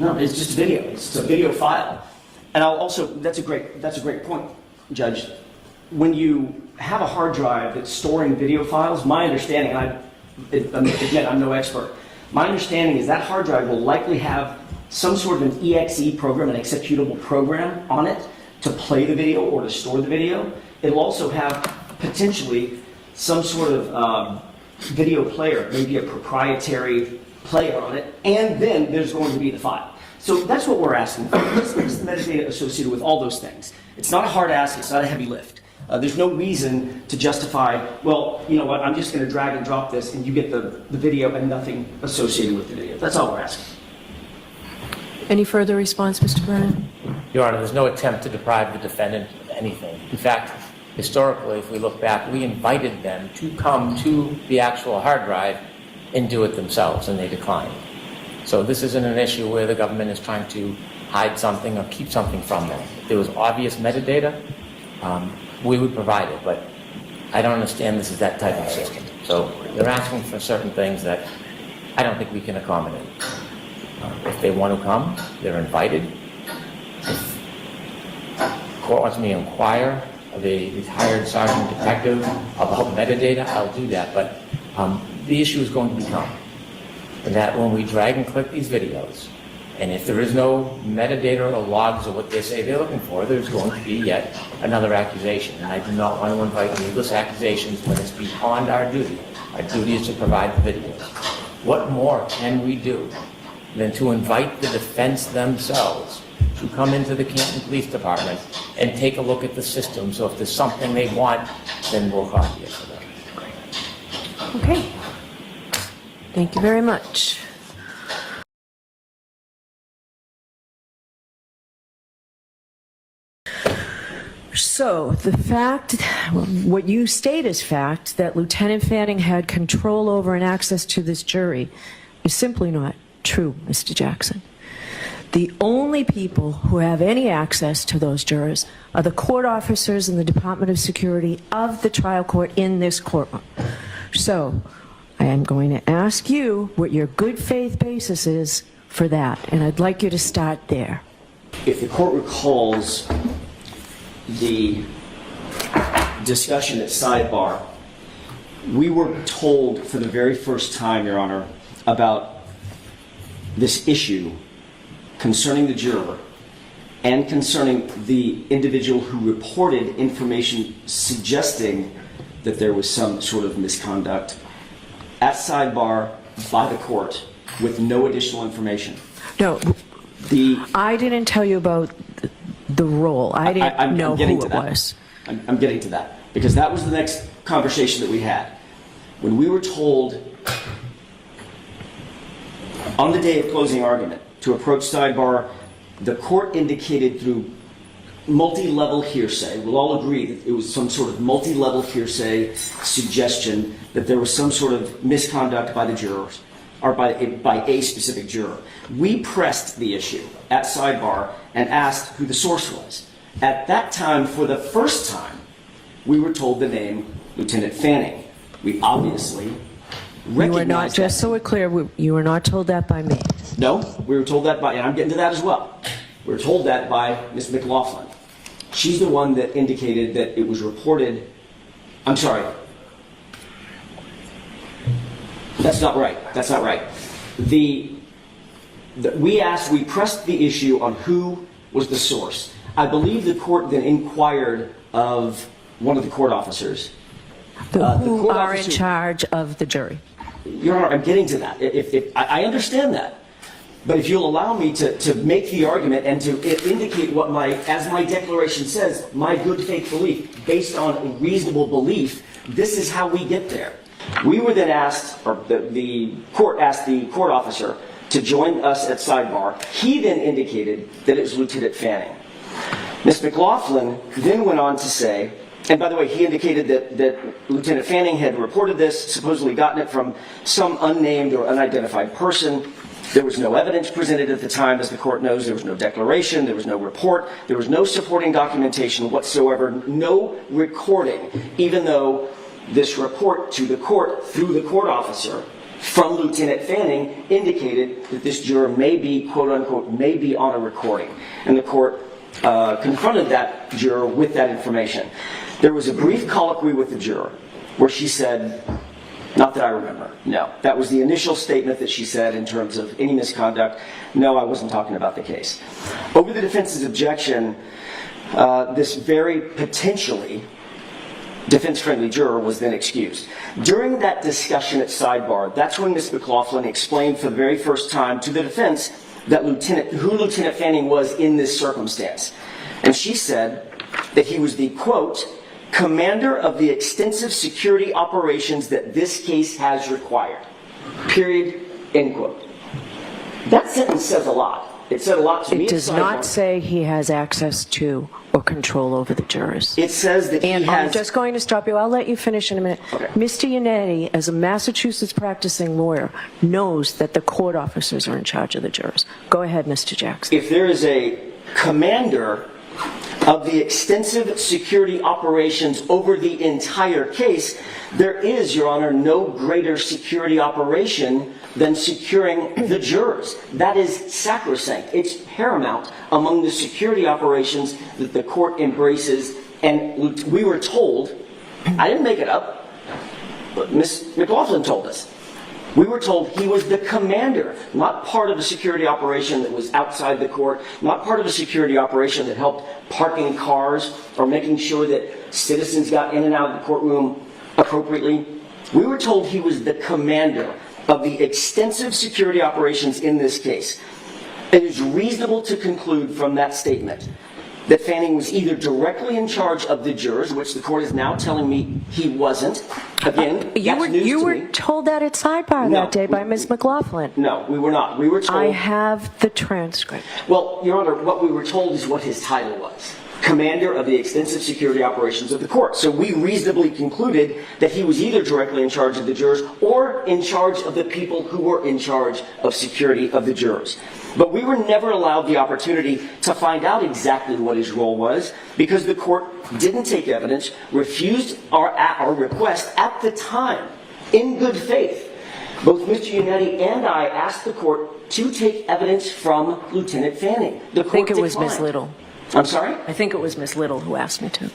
it's just video. It's a video file. And I'll also, that's a great point, Judge. When you have a hard drive that's storing video files, my understanding, and again, I'm no expert, my understanding is that hard drive will likely have some sort of an EXE program, an executable program on it to play the video or to store the video. It'll also have potentially some sort of video player, maybe a proprietary player on it, and then there's going to be the file. So that's what we're asking for. Let's the metadata associated with all those things. It's not a hard ask, it's not a heavy lift. There's no reason to justify, well, you know what, I'm just going to drag and drop this and you get the video and nothing associated with the video. That's all we're asking.
Any further response, Mr. Brennan?
Your Honor, there's no attempt to deprive the defendant of anything. In fact, historically, if we look back, we invited them to come to the actual hard drive and do it themselves, and they declined. So this isn't an issue where the government is trying to hide something or keep something from them. If there was obvious metadata, we would provide it, but I don't understand this is that type of system. So they're asking for certain things that I don't think we can accommodate. If they want to come, they're invited. If the court wants me to inquire of a retired sergeant detective about metadata, I'll do that, but the issue is going to become that when we drag and click these videos, and if there is no metadata or logs or what they say they're looking for, there's going to be yet another accusation. And I do not want to invite needless accusations when it's beyond our duty Our duty is to provide the videos. What more can we do than to invite the defense themselves to come into the Canton Police Department and take a look at the system, so if there's something they want, then we'll copy it for them.
Okay. Thank you very much. So the fact, what you state is fact, that Lieutenant Fanning had control over and access to this jury is simply not true, Mr. Jackson. The only people who have any access to those jurors are the court officers in the Department of Security of the trial court in this courtroom. So I am going to ask you what your good faith basis is for that, and I'd like you to start there.
If the court recalls the discussion at sidebar, we were told for the very first time, Your Honor, about this issue concerning the juror and concerning the individual who reported information suggesting that there was some sort of misconduct at sidebar by the court with no additional information.
No, I didn't tell you about the role. I didn't know who it was.
I'm getting to that, because that was the next conversation that we had. When we were told on the day of closing argument to approach sidebar, the court indicated through multi-level hearsay, we'll all agree that it was some sort of multi-level hearsay suggestion that there was some sort of misconduct by the jurors, or by a specific juror. We pressed the issue at sidebar and asked who the source was. At that time, for the first time, we were told the name Lieutenant Fanning. We obviously recognized
You were not, just so we're clear, you were not told that by me.
No, we were told that by, and I'm getting to that as well. We were told that by Ms. McLaughlin. She's the one that indicated that it was reported. I'm sorry. That's not right. That's not right. We pressed the issue on who was the source. I believe the court then inquired of one of the court officers.
Who are in charge of the jury?
Your Honor, I'm getting to that. I understand that. But if you'll allow me to make the argument and to indicate what as my declaration says, my good faith belief, based on reasonable belief, this is how we get there. We were then asked, or the court asked the court officer to join us at sidebar. He then indicated that it was Lieutenant Fanning. Ms. McLaughlin then went on to say, and by the way, he indicated that Lieutenant Fanning had reported this, supposedly gotten it from some unnamed or unidentified person. There was no evidence presented at the time, as the court knows. There was no declaration, there was no report, there was no supporting documentation whatsoever, no recording, even though this report to the court through the court officer from Lieutenant Fanning indicated that this juror may be, quote unquote, may be on a recording. And the court confronted that juror with that information. There was a brief colloquy with the juror where she said, not that I remember, no. That was the initial statement that she said in terms of any misconduct. No, I wasn't talking about the case. Over the defense's objection, this very potentially defense-friendly juror was then excused. During that discussion at sidebar, that's when Ms. McLaughlin explained for the very first time to the defense that who Lieutenant Fanning was in this circumstance. And she said that he was the, quote, commander of the extensive security operations that this case has required. Period, end quote. That sentence says a lot. It said a lot to me.
It does not say he has access to or control over the jurors.
It says that he has...
I'm just going to stop you. I'll let you finish in a minute.
Okay.
Mr. Yannetti, as a Massachusetts practicing lawyer, knows that the court officers are in charge of the jurors. Go ahead, Mr. Jackson.
If there is a commander of the extensive security operations over the entire case, there is, Your Honor, no greater security operation than securing the jurors. That is sacrosanct. It's paramount among the security operations that the court embraces. And we were told, I didn't make it up, but Ms. McLaughlin told us. We were told he was the commander, not part of a security operation that was outside the court, not part of a security operation that helped parking cars or making sure that citizens got in and out of the courtroom appropriately. We were told he was the commander of the extensive security operations in this case. It is reasonable to conclude from that statement that Fanning was either directly in charge of the jurors, which the court is now telling me he wasn't. Again,
You were told that at sidebar that day by Ms. McLaughlin.
No, we were not. We were told.
I have the transcript.
Well, Your Honor, what we were told is what his title was. Commander of the extensive security operations of the court. So we reasonably concluded that he was either directly in charge of the jurors or in charge of the people who were in charge of security of the jurors. But we were never allowed the opportunity to find out exactly what his role was because the court didn't take evidence, refused our request at the time, in good faith. Both Mr. Yannetti and I asked the court to take evidence from Lieutenant Fanning. The court
I think it was
declined.
Ms. Little.
I'm sorry?
I think it was Ms. Little who asked me to.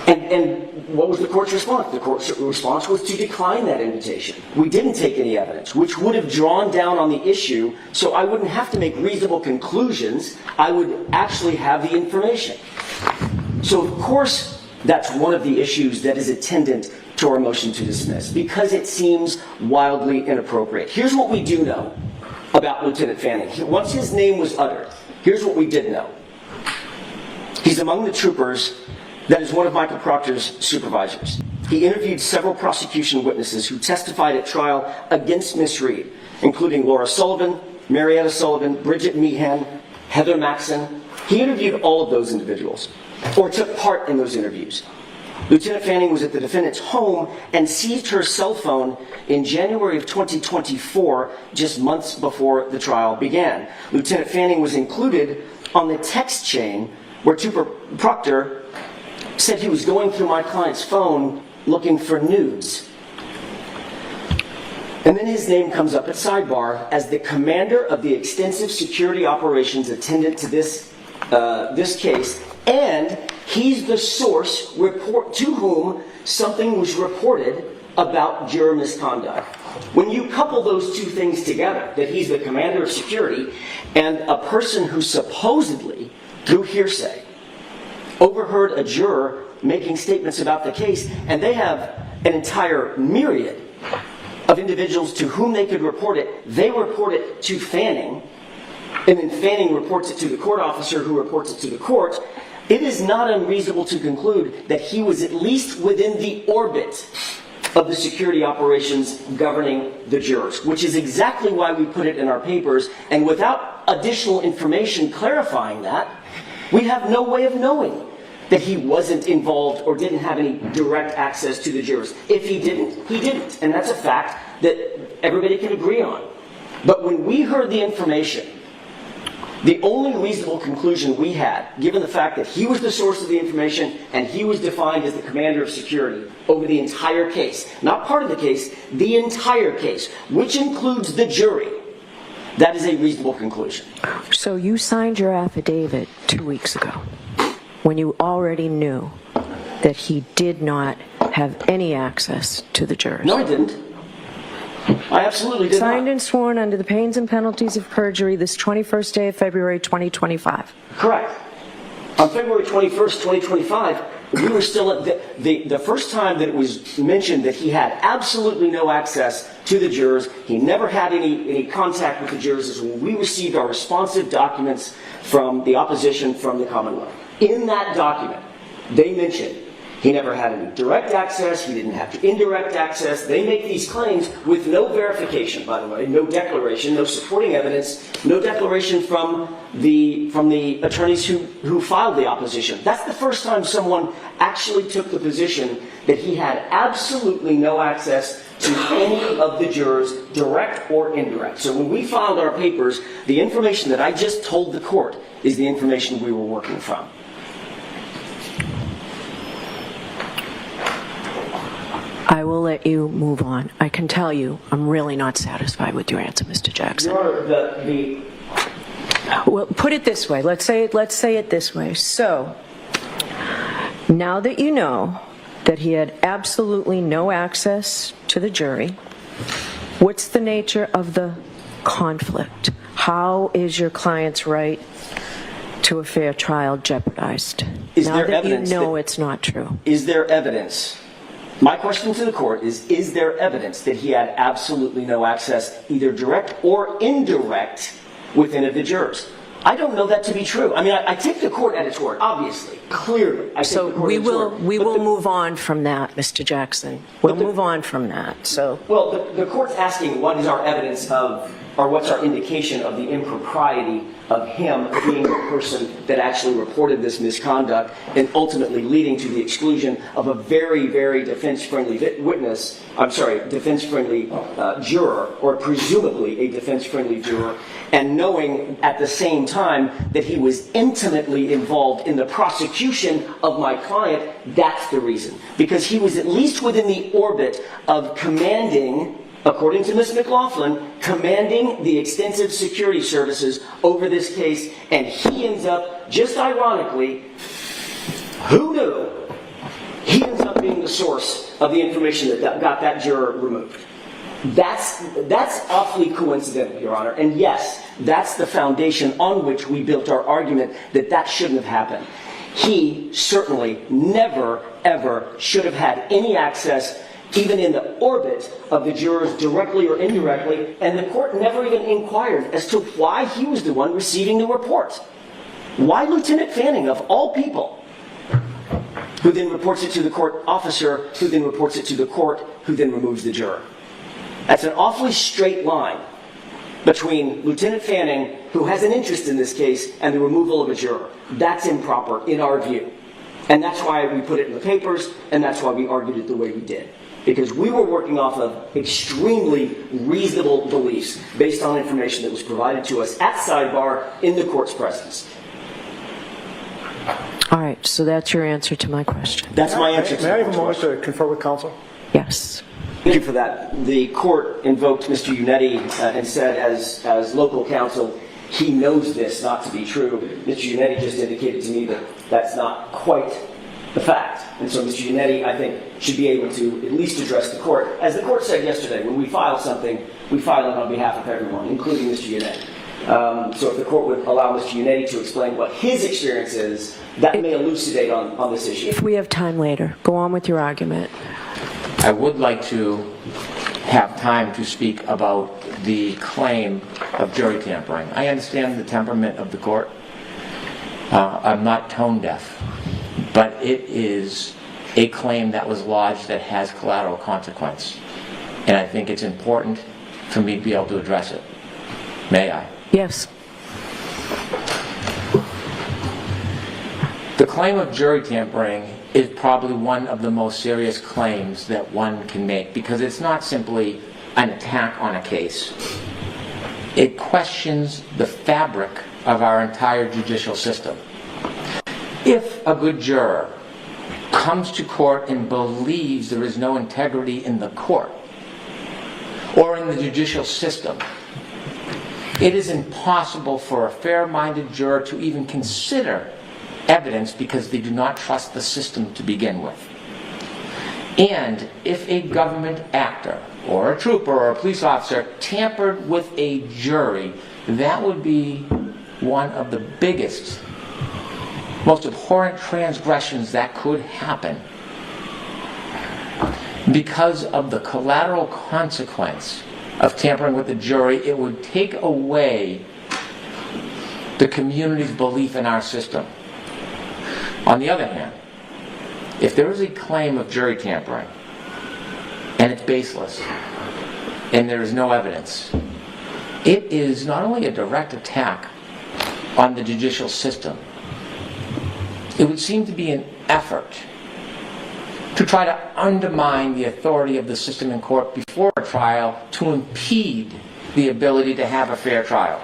And what was the court's response? The court's response was to decline that invitation. We didn't take any evidence, which would have drawn down on the issue, so I wouldn't have to make reasonable conclusions. I would actually have the information. So, of course, that's one of the issues that is attendant to our motion to dismiss, because it seems wildly inappropriate. Here's what we do know about Lieutenant Fanning. Once his name was uttered, here's what we did know. He's among the troopers that is one of Michael Proctor's supervisors. He interviewed several prosecution witnesses who testified at trial against Miss Reed, including Laura Sullivan, Marietta Sullivan, Bridget Meehan, Heather Maxson. He interviewed all of those individuals, or took part in those interviews. Lieutenant Fanning was at the defendant's home and seized her cell phone in January of 2024, just months before the trial began. Lieutenant Fanning was included on the text chain where Trooper Proctor said he was going through my client's phone looking for nudes. And then his name comes up at sidebar as the commander of the extensive security operations attendant to this case, and he's the source to whom something was reported about juror misconduct. When you couple those two things together, that he's the commander of security and a person who supposedly, through hearsay, overheard a juror making statements about the case, and they have an entire myriad of individuals to whom they could report it. They report it to Fanning, and then Fanning reports it to the court officer who reports it to the court. It is not unreasonable to conclude that he was at least within the orbit of the security operations governing the jurors, which is exactly why we put it in our papers. And without additional information clarifying that, we have no way of knowing that he wasn't involved or didn't have any direct access to the jurors. If he didn't, he didn't. And that's a fact that everybody can agree on. But when we heard the information, the only reasonable conclusion we had, given the fact that he was the source of the information and he was defined as the commander of security over the entire case, not part of the case, the entire case, which includes the jury, that is a reasonable conclusion.
So you signed your affidavit 2 weeks ago when you already knew that he did not have any access to the jurors.
No, I didn't. I absolutely did
Signed
not.
and sworn under the pains and penalties of perjury this 21st day of February 2025.
Correct. On February 21st, 2025, we were still at the first time that it was mentioned that he had absolutely no access to the jurors. He never had any contact with the jurors is when we received our responsive documents from the opposition from the Commonwealth. In that document, they mentioned he never had any direct access, he didn't have indirect access. They make these claims with no verification, by the way, no declaration, no supporting evidence, no declaration from the attorneys who filed the opposition. That's the first time someone actually took the position that he had absolutely no access to any of the jurors, direct or indirect. So when we filed our papers, the information that I just told the court is the information we were working from.
I will let you move on. I can tell you, I'm really not satisfied with your answer, Mr. Jackson. Well, put it this way. Let's say it this way. So, now that you know that he had absolutely no access to the jury, what's the nature of the conflict? How is your client's right to a fair trial jeopardized?
Is
now
there
that
evidence
you know it's not true.
Is there evidence My question to the court is there evidence that he had absolutely no access, either direct or indirect, with any of the jurors? I don't know that to be true. I mean, I take the court at its word, obviously, clearly.
So we will move on from that, Mr. Jackson. We'll move on from that. So
well, the court's asking what is our evidence of, or what's our indication of the impropriety of him being the person that actually reported this misconduct and ultimately leading to the exclusion of a very, very defense-friendly defense-friendly juror, or presumably a defense-friendly juror, and knowing at the same time that he was intimately involved in the prosecution of my client. That's the reason. Because he was at least within the orbit of commanding, according to Ms. McLaughlin, commanding the extensive security services over this case, and he ends up, just ironically, who knew, he ends up being the source of the information that got that juror removed. That's awfully coincidental, Your Honor. And yes, that's the foundation on which we built our argument that that shouldn't have happened. He certainly never, ever should have had any access, even in the orbit of the jurors, directly or indirectly, and the court never even inquired as to why he was the one receiving the report. Why Lieutenant Fanning, of all people, who then reports it to the court officer, who then reports it to the court, who then removes the juror? That's an awfully straight line between Lieutenant Fanning, who has an interest in this case, and the removal of a juror. That's improper in our view. And that's why we put it in the papers, and that's why we argued it the way we did. Because we were working off of extremely reasonable beliefs based on information that was provided to us at sidebar in the court's presence.
all right, so that's your answer to my question.
That's my answer to
May I have a moment to confer with counsel?
Yes.
Thank you for that. The court invoked Mr. Unetti and said, as local counsel, he knows this not to be true. Mr. Unetti just indicated to me that that's not quite the fact. And so Mr. Unetti, I think, should be able to at least address the court. As the court said yesterday, when we file something, we file it on behalf of everyone, including Mr. Unetti. So if the court would allow Mr. Unetti to explain what his experience is, that may elucidate on this issue.
If we have time later, go on with your argument.
I would like to have time to speak about the claim of jury tampering. I understand the temperament of the court. I'm not tone deaf, but it is a claim that was lodged that has collateral consequence. And I think it's important for me to be able to address it. May I?
Yes.
The claim of jury tampering is probably one of the most serious claims that one can make, because it's not simply an attack on a case. It questions the fabric of our entire judicial system. If a good juror comes to court and believes there is no integrity in the court or in the judicial system, it is impossible for a fair-minded juror to even consider evidence because they do not trust the system to begin with. And if a government actor or a trooper or a police officer tampered with a jury, that would be one of the biggest, most abhorrent transgressions that could happen. Because of the collateral consequence of tampering with the jury, it would take away the community's belief in our system. On the other hand, if there is a claim of jury tampering and it's baseless and there is no evidence, it is not only a direct attack on the judicial system, it would seem to be an effort to try to undermine the authority of the system in court before a trial to impede the ability to have a fair trial.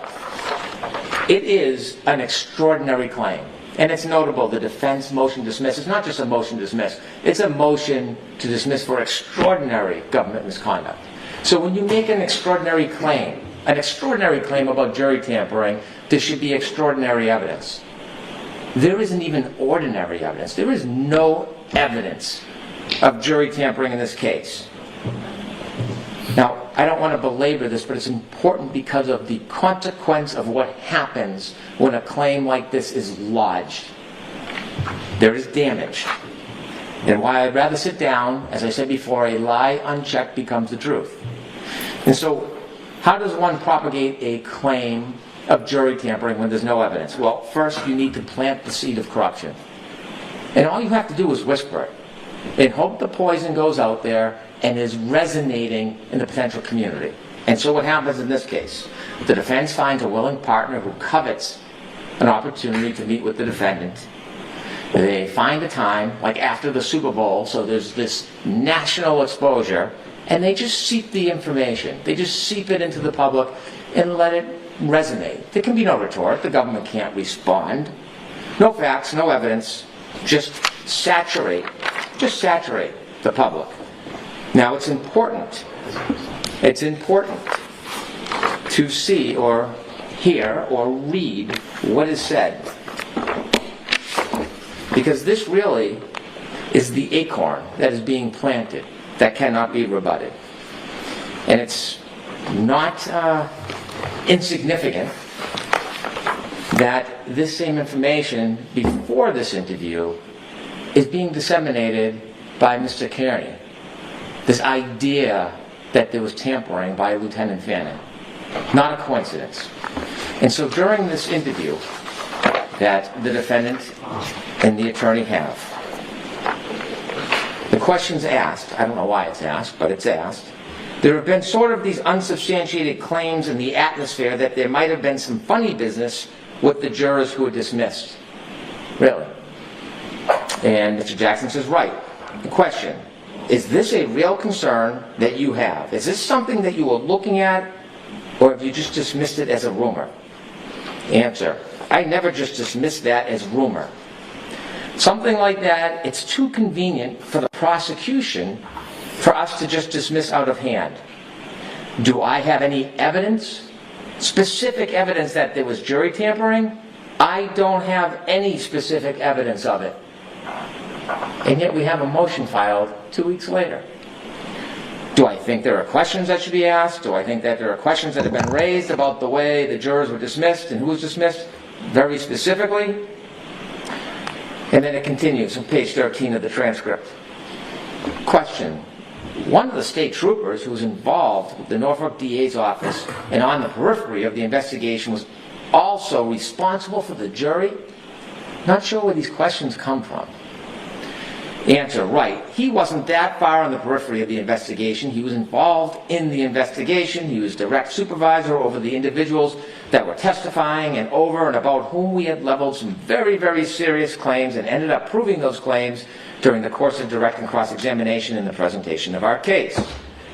It is an extraordinary claim. And it's notable, the defense motion to dismiss is not just a motion to dismiss, it's a motion to dismiss for extraordinary government misconduct. So when you make an extraordinary claim about jury tampering, there should be extraordinary evidence. There isn't even ordinary evidence. There is no evidence of jury tampering in this case. Now, I don't want to belabor this, but it's important because of the consequence of what happens when a claim like this is lodged. There is damage.
And why I'd rather sit down, as I said before, a lie unchecked becomes the truth. And so, how does one propagate a claim of jury tampering when there's no evidence? Well, first you need to plant the seed of corruption. And all you have to do is whisper it, and hope the poison goes out there and is resonating in the potential community. And so what happens in this case? The defense finds a willing partner who covets an opportunity to meet with the defendant. They find a time, like after the Super Bowl, so there's this national exposure, and they just seep the information. They just seep it into the public and let it resonate. There can be no retort. The government can't respond. No facts, no evidence. Just saturate the public. Now it's important to see or hear or read what is said. Because this really is the acorn that is being planted that cannot be rebutted. And it's not insignificant that this same information before this interview is being disseminated by Mr. Kearney. This idea that there was tampering by Lieutenant Fanning. Not a coincidence. And so during this interview that the defendant and the attorney have, the question's asked, I don't know why it's asked, but it's asked. There have been sort of these unsubstantiated claims in the atmosphere that there might have been some funny business with the jurors who were dismissed. Really? And Mr. Jackson says, right. The question, is this a real concern that you have? Is this something that you were looking at, or have you just dismissed it as a rumor? Answer, I never just dismissed that as rumor. Something like that, it's too convenient for the prosecution for us to just dismiss out of hand. Do I have any evidence, specific evidence that there was jury tampering? I don't have any specific evidence of it. And yet we have a motion filed 2 weeks later. Do I think there are questions that should be asked? Do I think that there are questions that have been raised about the way the jurors were dismissed and who was dismissed? Very specifically. And then it continues on page 13 of the transcript. Question. One of the state troopers who was involved with the Norfolk DA's office and on the periphery of the investigation was also responsible for the jury? Not sure where these questions come from. Answer, right. He wasn't that far on the periphery of the investigation. He was involved in the investigation. He was direct supervisor over the individuals that were testifying and over and about whom we had leveled some very, very serious claims and ended up proving those claims during the course of direct and cross-examination in the presentation of our case.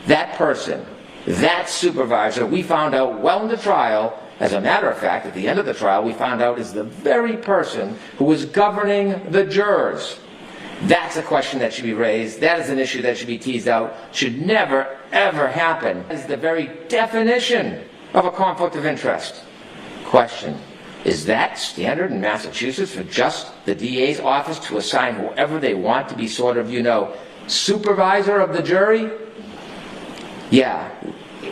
That person, that supervisor, we found out well into trial. As a matter of fact, at the end of the trial, we found out is the very person who was governing the jurors. That's a question that should be raised. That is an issue that should be teased out. Should never, ever happen. That is the very definition of a conflict of interest. Question. Is that standard in Massachusetts for just the DA's office to assign whoever they want to be sort of, supervisor of the jury? Yeah.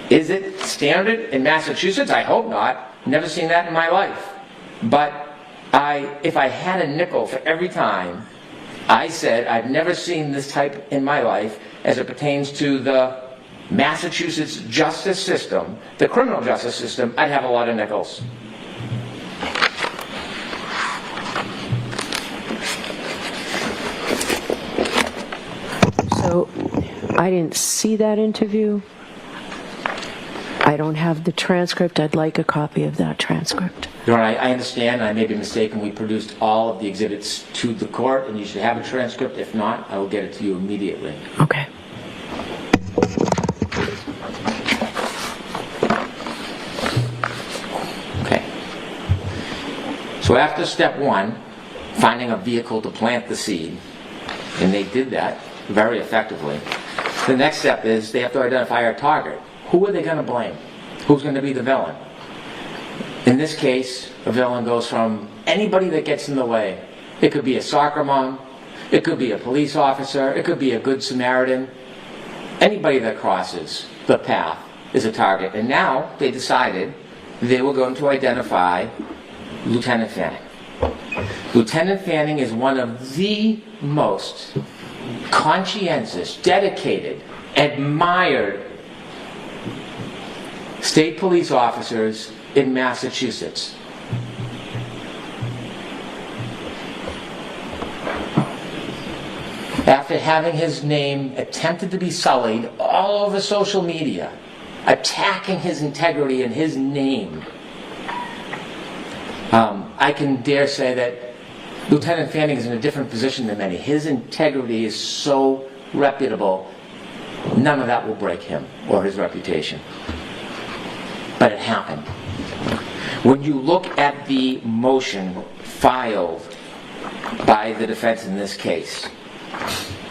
Is it standard in Massachusetts? I hope not. Never seen that in my life. But if I had a nickel for every time I said I've never seen this type in my life as it pertains to the Massachusetts justice system, the criminal justice system, I'd have a lot of nickels.
So, I didn't see that interview. I don't have the transcript. I'd like a copy of that transcript.
Your Honor, I understand. I may be mistaken. We produced all of the exhibits to the court, and you should have a transcript. If not, I will get it to you immediately.
Okay.
Okay. So after step one, finding a vehicle to plant the seed, and they did that very effectively, the next step is they have to identify our target. Who are they going to blame? Who's going to be the villain? In this case, a villain goes from anybody that gets in the way. It could be a soccer mom. It could be a police officer. It could be a good Samaritan. Anybody that crosses the path is a target. And now they decided they were going to identify Lieutenant Fanning. Lieutenant Fanning is one of the most conscientious, dedicated, admired state police officers in Massachusetts. After having his name attempted to be sullied all over social media, attacking his integrity and his name, I can dare say that Lieutenant Fanning is in a different position than many. His integrity is so reputable, none of that will break him or his reputation. But it happened. When you look at the motion filed by the defense in this case,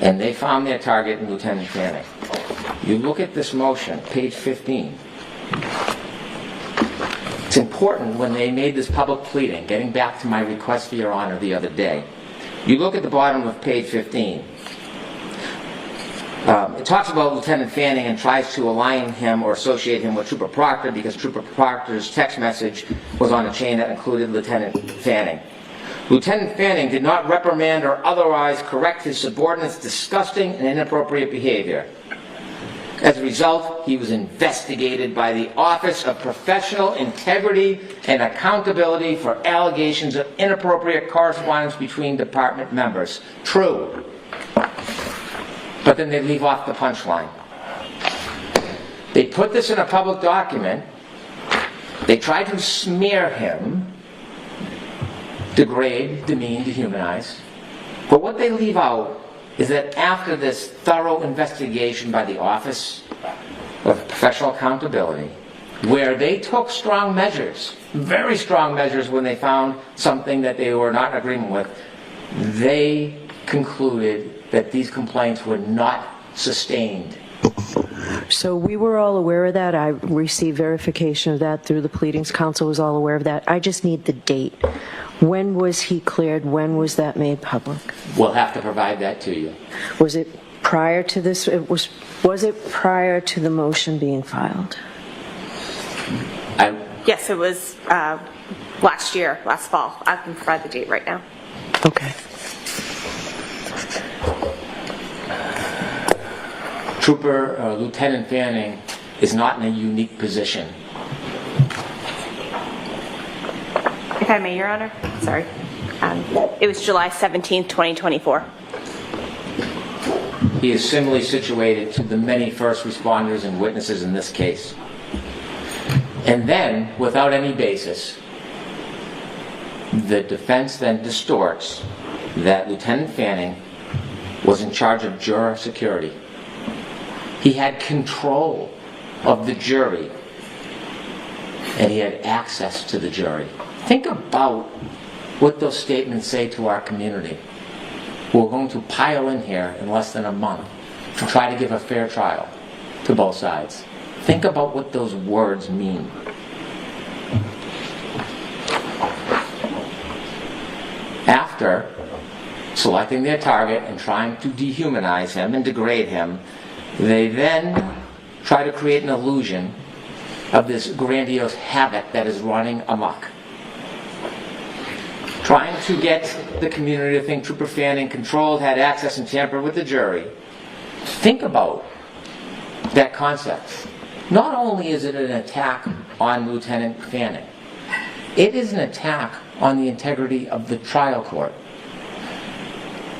and they found their target in Lieutenant Fanning, you look at this motion, page 15. It's important when they made this public pleading, getting back to my request for your honor the other day. You look at the bottom of page 15. It talks about Lieutenant Fanning and tries to align him or associate him with Trooper Proctor because Trooper Proctor's text message was on a chain that included Lieutenant Fanning. Lieutenant Fanning did not reprimand or otherwise correct his subordinate's disgusting and inappropriate behavior. As a result, he was investigated by the Office of Professional Integrity and Accountability for allegations of inappropriate correspondence between department members. True. But then they leave off the punchline. They put this in a public document. They try to smear him, degrade, demean, dehumanize. But what they leave out is that after this thorough investigation by the Office of Professional Accountability, where they took strong measures, very strong measures when they found something that they were not in agreement with, they concluded that these complaints were not sustained.
So we were all aware of that. I received verification of that through the Pleadings Council, was all aware of that. I just need the date. When was he cleared? When was that made public?
We'll have to provide that to you.
Was it prior to this? Was it prior to the motion being filed?
Yes, it was last year, last fall. I can provide the date right now.
Okay.
Trooper Lieutenant Fanning is not in a unique position.
If I may, Your Honor, sorry. It was July 17th, 2024.
He is similarly situated to the many first responders and witnesses in this case. And then, without any basis, the defense then distorts that Lieutenant Fanning was in charge of juror security. He had control of the jury, and he had access to the jury. Think about what those statements say to our community. We're going to pile in here in less than a month to try to give a fair trial to both sides. Think about what those words mean. After selecting their target and trying to dehumanize him and degrade him, they then try to create an illusion of this grandiose havoc that is running amok. Trying to get the community to think Trooper Fanning controlled, had access, and tampered with the jury. Think about that concept. Not only is it an attack on Lieutenant Fanning, it is an attack on the integrity of the trial court.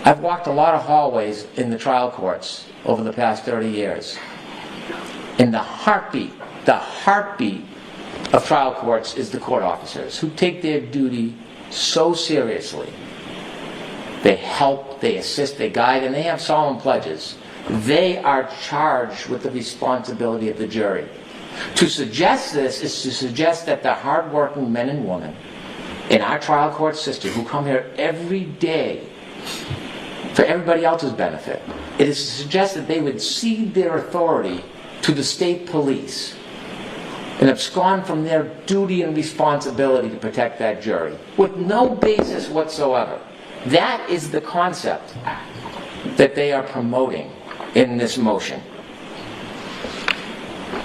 I've walked a lot of hallways in the trial courts over the past 30 years. And the heartbeat of trial courts is the court officers who take their duty so seriously. They help, they assist, they guide, and they have solemn pledges. They are charged with the responsibility of the jury. To suggest this is to suggest that the hardworking men and women in our trial court system who come here every day for everybody else's benefit, it is to suggest that they would cede their authority to the state police and abscond from their duty and responsibility to protect that jury with no basis whatsoever. That is the concept that they are promoting in this motion.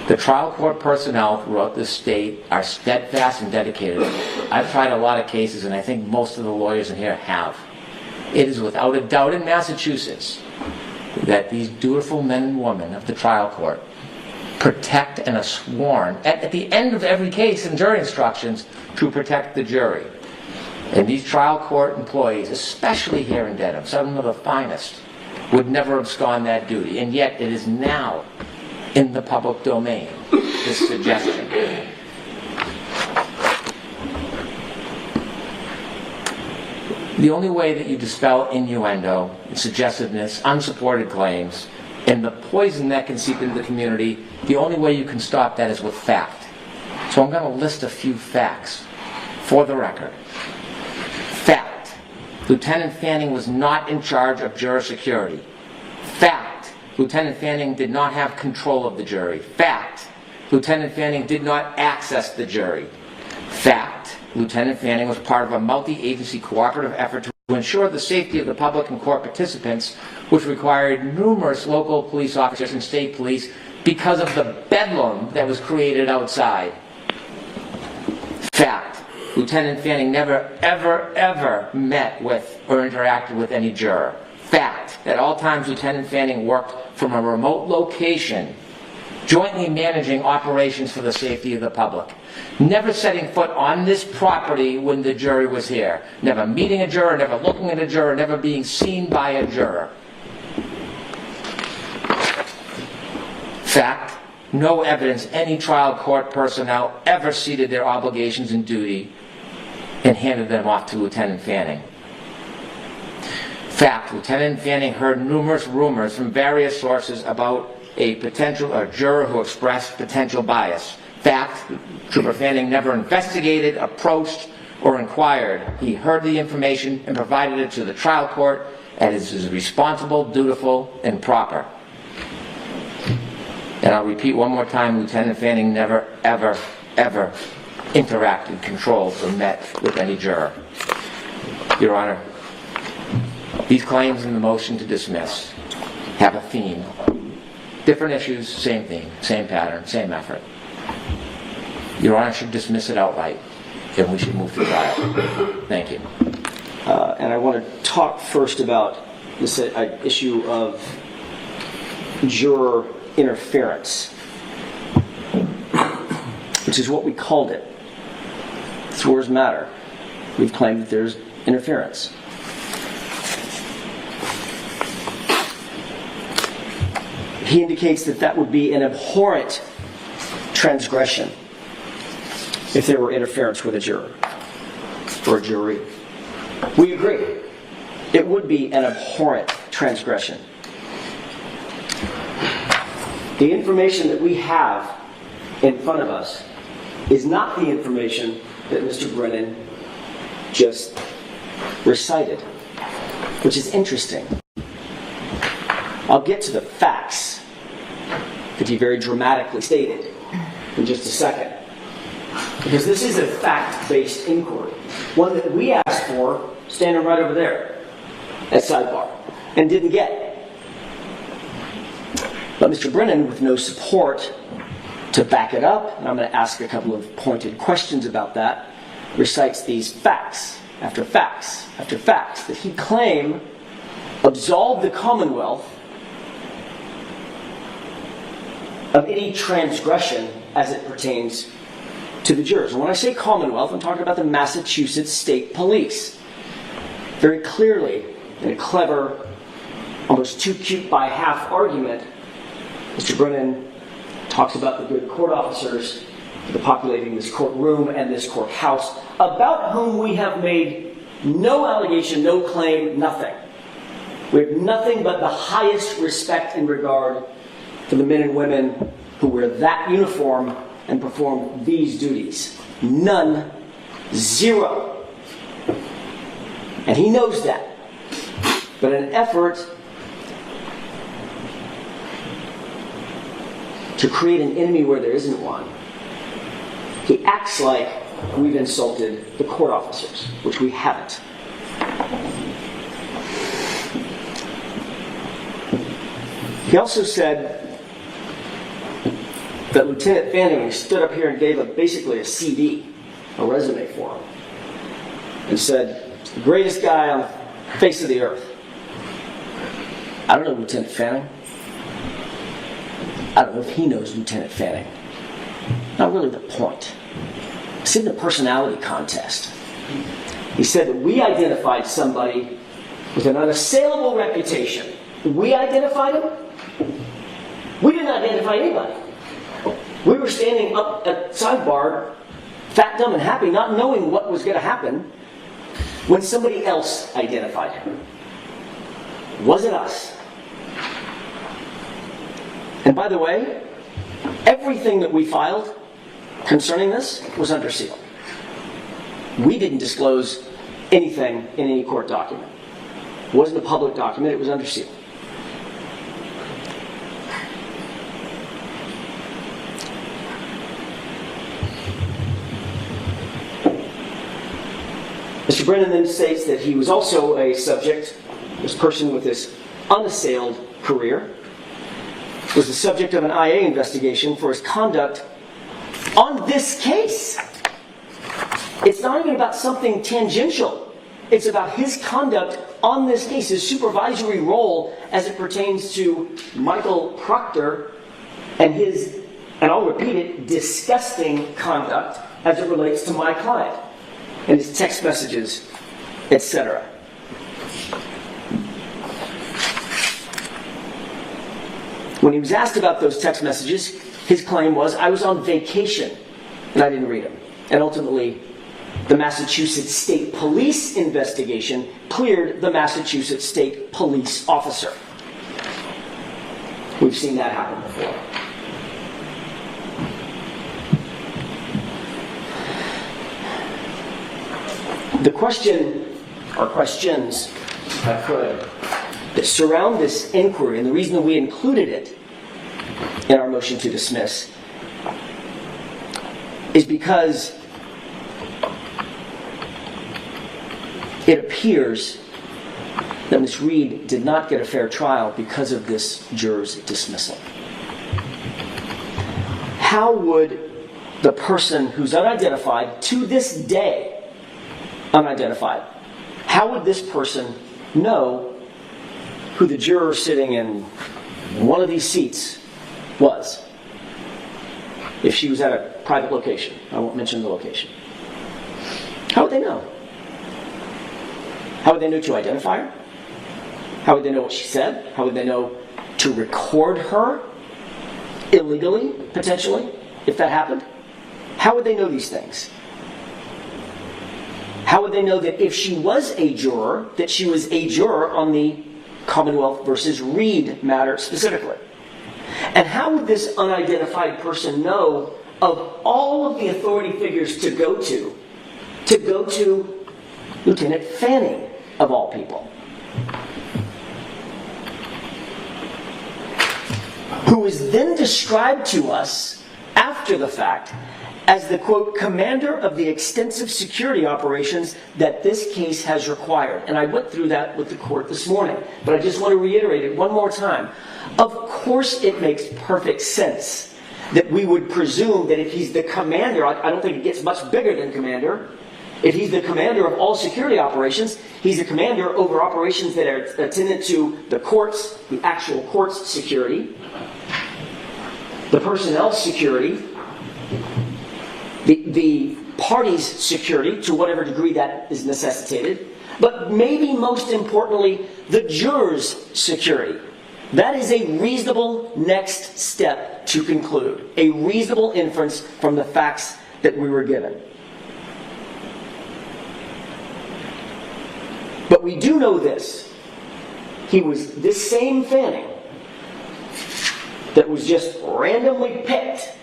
The trial court personnel throughout the state are steadfast and dedicated. I've tried a lot of cases, and I think most of the lawyers in here have. It is without a doubt in Massachusetts that these dutiful men and women of the trial court protect and are sworn at the end of every case in jury instructions to protect the jury. And these trial court employees, especially here in Dedham, some of the finest, would never abscond that duty. And yet it is now in the public domain, this suggestion. The only way that you dispel innuendo, suggestiveness, unsupported claims, and the poison that can seep into the community, the only way you can stop that is with fact. So I'm going to list a few facts for the record. Fact: Lieutenant Fanning was not in charge of juror security. Fact: Lieutenant Fanning did not have control of the jury. Fact: Lieutenant Fanning did not access the jury. Fact: Lieutenant Fanning was part of a multi-agency cooperative effort to ensure the safety of the public and court participants, which required numerous local police officers and state police because of the bedlam that was created outside. Fact: Lieutenant Fanning never, ever met with or interacted with any juror. Fact: at all times Lieutenant Fanning worked from a remote location, jointly managing operations for the safety of the public. Never setting foot on this property when the jury was here. Never meeting a juror, never looking at a juror, never being seen by a juror. Fact: no evidence any trial court personnel ever ceded their obligations and duty and handed them off to Lieutenant Fanning. Fact: Lieutenant Fanning heard numerous rumors from various sources about a juror who expressed potential bias. Fact: Trooper Fanning never investigated, approached, or inquired. He heard the information and provided it to the trial court as is responsible, dutiful, and proper. And I'll repeat one more time, Lieutenant Fanning never, ever interacted, controlled, or met with any juror. Your Honor, these claims in the motion to dismiss have a theme. Different issues, same theme, same pattern, same effort. Your Honor should dismiss it outright, and we should move to trial. Thank you.
And I want to talk first about this issue of juror interference, which is what we called it. Its words matter. We've claimed that there's interference. He indicates that that would be an abhorrent transgression if there were interference with a juror or a jury. We agree. It would be an abhorrent transgression. The information that we have in front of us is not the information that Mr. Brennan just recited, which is interesting. I'll get to the facts that he very dramatically stated in just a second, because this is a fact-based inquiry, one that we asked for standing right over there at sidebar and didn't get. But Mr. Brennan, with no support to back it up, and I'm going to ask a couple of pointed questions about that, recites these facts after facts after facts that he claimed absolved the Commonwealth of any transgression as it pertains to the jurors. And when I say Commonwealth, I'm talking about the Massachusetts State Police. Very clearly, in a clever, almost too cute by half argument, Mr. Brennan talks about the good court officers that are populating this courtroom and this courthouse, about whom we have made no allegation, no claim, nothing. We have nothing but the highest respect and regard for the men and women who wear that uniform and perform these duties. None. Zero. And he knows that. But in an effort to create an enemy where there isn't one, he acts like we've insulted the court officers, which we haven't. He also said that Lieutenant Fanning stood up here and gave basically a CD, a resume for him, and said, the greatest guy face of the earth. I don't know Lieutenant Fanning. I don't know if he knows Lieutenant Fanning. Not really the point. It's in the personality contest. He said that we identified somebody with an unassailable reputation. We identified him? We didn't identify anybody. We were standing up at sidebar, fat, dumb, and happy, not knowing what was going to happen, when somebody else identified him. It wasn't us. And by the way, everything that we filed concerning this was under seal. We didn't disclose anything in any court document. It wasn't a public document, it was under seal. Mr. Brennan then states that he was also a subject, this person with this unassailed career, was the subject of an IA investigation for his conduct on this case. It's not even about something tangential. It's about his conduct on this case, his supervisory role as it pertains to Michael Proctor and his, and I'll repeat it, disgusting conduct as it relates to my client and his text messages, etc. When he was asked about those text messages, his claim was, I was on vacation and I didn't read them. And ultimately, the Massachusetts State Police investigation cleared the Massachusetts State Police officer. We've seen that happen before. The question, or questions, if I could, that surround this inquiry, and the reason that we included it in our motion to dismiss, is because it appears that Ms. Reed did not get a fair trial because of this juror's dismissal. How would the person who's unidentified, to this day, unidentified, how would this person know who the juror sitting in one of these seats was if she was at a private location? I won't mention the location. How would they know? How would they know to identify her? How would they know what she said? How would they know to record her illegally, potentially, if that happened? How would they know these things? How would they know that if she was a juror, that she was a juror on the Commonwealth versus Reed matter specifically? And how would this unidentified person know of all of the authority figures to go to Lieutenant Fanning, of all people, who is then described to us after the fact as the, quote, commander of the extensive security operations that this case has required. And I went through that with the court this morning, but I just want to reiterate it one more time. Of course it makes perfect sense that we would presume that if he's the commander, I don't think it gets much bigger than commander. If he's the commander of all security operations, he's the commander over operations that are attendant to the courts, the actual court's security, the personnel's security, the party's security, to whatever degree that is necessitated, but maybe most importantly, the juror's security. That is a reasonable next step to conclude, a reasonable inference from the facts that we were given. But we do know this. He was this same Fanning that was just randomly picked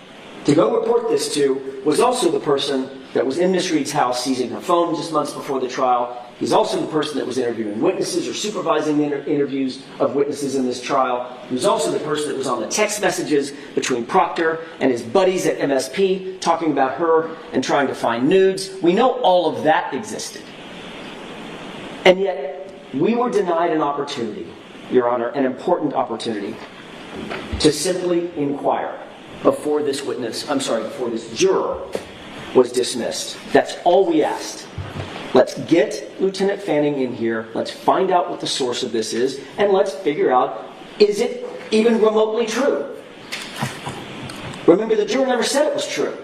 to go report this to, was also the person that was in Miss Reed's house seizing her phone just months before the trial. He's also the person that was interviewing witnesses or supervising the interviews of witnesses in this trial. He was also the person that was on the text messages between Proctor and his buddies at MSP talking about her and trying to find nudes. We know all of that existed. And yet, we were denied an opportunity, Your Honor, an important opportunity, to simply inquire before this before this juror was dismissed. That's all we asked. Let's get Lieutenant Fanning in here. Let's find out what the source of this is, and let's figure out, is it even remotely true? Remember, the juror never said it was true.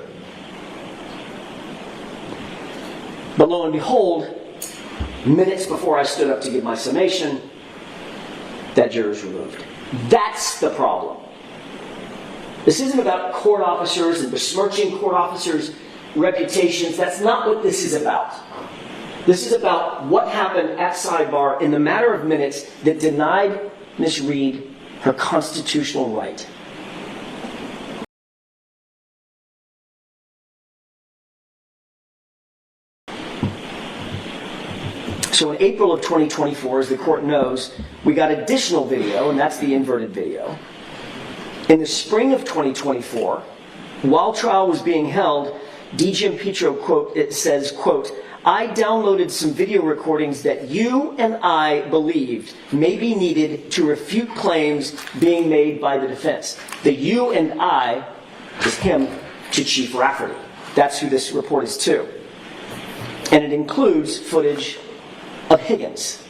But lo and behold, minutes before I stood up to give my summation, that juror is removed. That's the problem. This isn't about court officers and besmirching court officers' reputations. That's not what this is about. This is about what happened at sidebar in the matter of minutes that denied Ms. Reed her constitutional right. So in April of 2024, as the court knows, we got additional video, and that's the inverted video. In the spring of 2024, while trial was being held, DGM Petro, quote, it says, quote, I downloaded some video recordings that you and I believed may be needed to refute claims being made by the defense. The you and I is him to Chief Rafferty. That's who this report is to. And it includes footage of Higgins.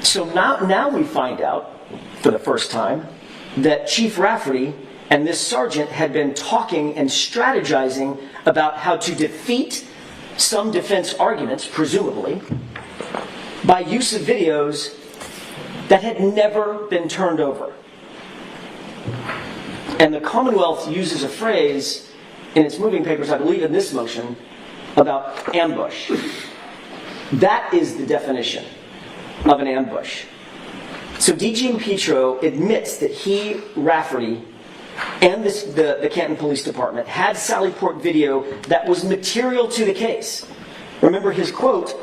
So now we find out, for the first time, that Chief Rafferty and this sergeant had been talking and strategizing about how to defeat some defense arguments, presumably, by use of videos that had never been turned over. And the Commonwealth uses a phrase in its moving papers, I believe in this motion, about ambush. That is the definition of an ambush. So DGM Petro admits that he, Rafferty, and the Canton Police Department had Sallyport video that was material to the case. Remember, his quote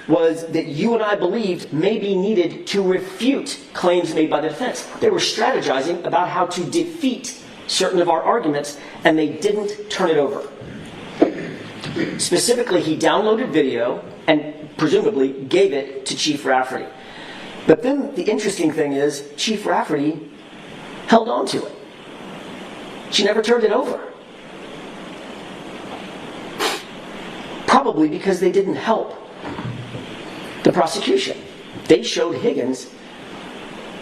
was that you and I believed may be needed to refute claims made by the defense. They were strategizing about how to defeat certain of our arguments, and they didn't turn it over. Specifically, he downloaded video and presumably gave it to Chief Rafferty. But then the interesting thing is, Chief Rafferty held on to it. She never turned it over. Probably because they didn't help the prosecution. They showed Higgins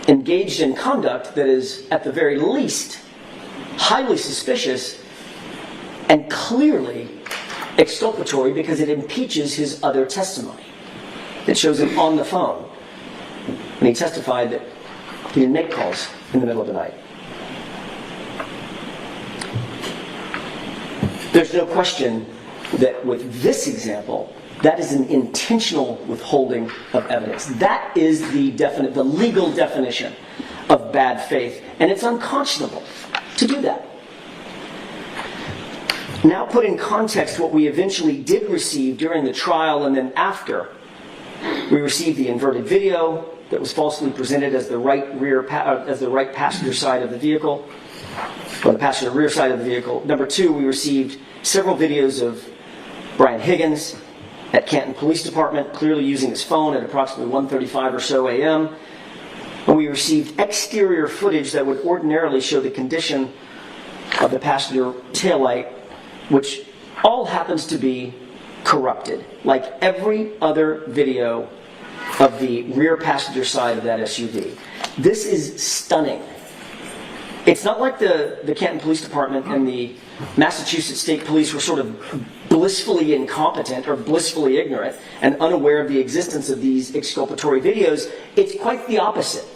engaged in conduct that is, at the very least, highly suspicious and clearly exculpatory because it impeaches his other testimony. It shows him on the phone when he testified that he didn't make calls in the middle of the night. There's no question that with this example, that is an intentional withholding of evidence. That is the legal definition of bad faith, and it's unconscionable to do that. Now put in context what we eventually did receive during the trial and then after. We received the inverted video that was falsely presented as the right passenger side of the vehicle, or the passenger rear side of the vehicle. Number two, we received several videos of Brian Higgins at Canton Police Department, clearly using his phone at approximately 1:35 or so a.m. And we received exterior footage that would ordinarily show the condition of the passenger taillight, which all happens to be corrupted, like every other video of the rear passenger side of that SUV. This is stunning. It's not like the Canton Police Department and the Massachusetts State Police were sort of blissfully incompetent or blissfully ignorant and unaware of the existence of these exculpatory videos. It's quite the opposite.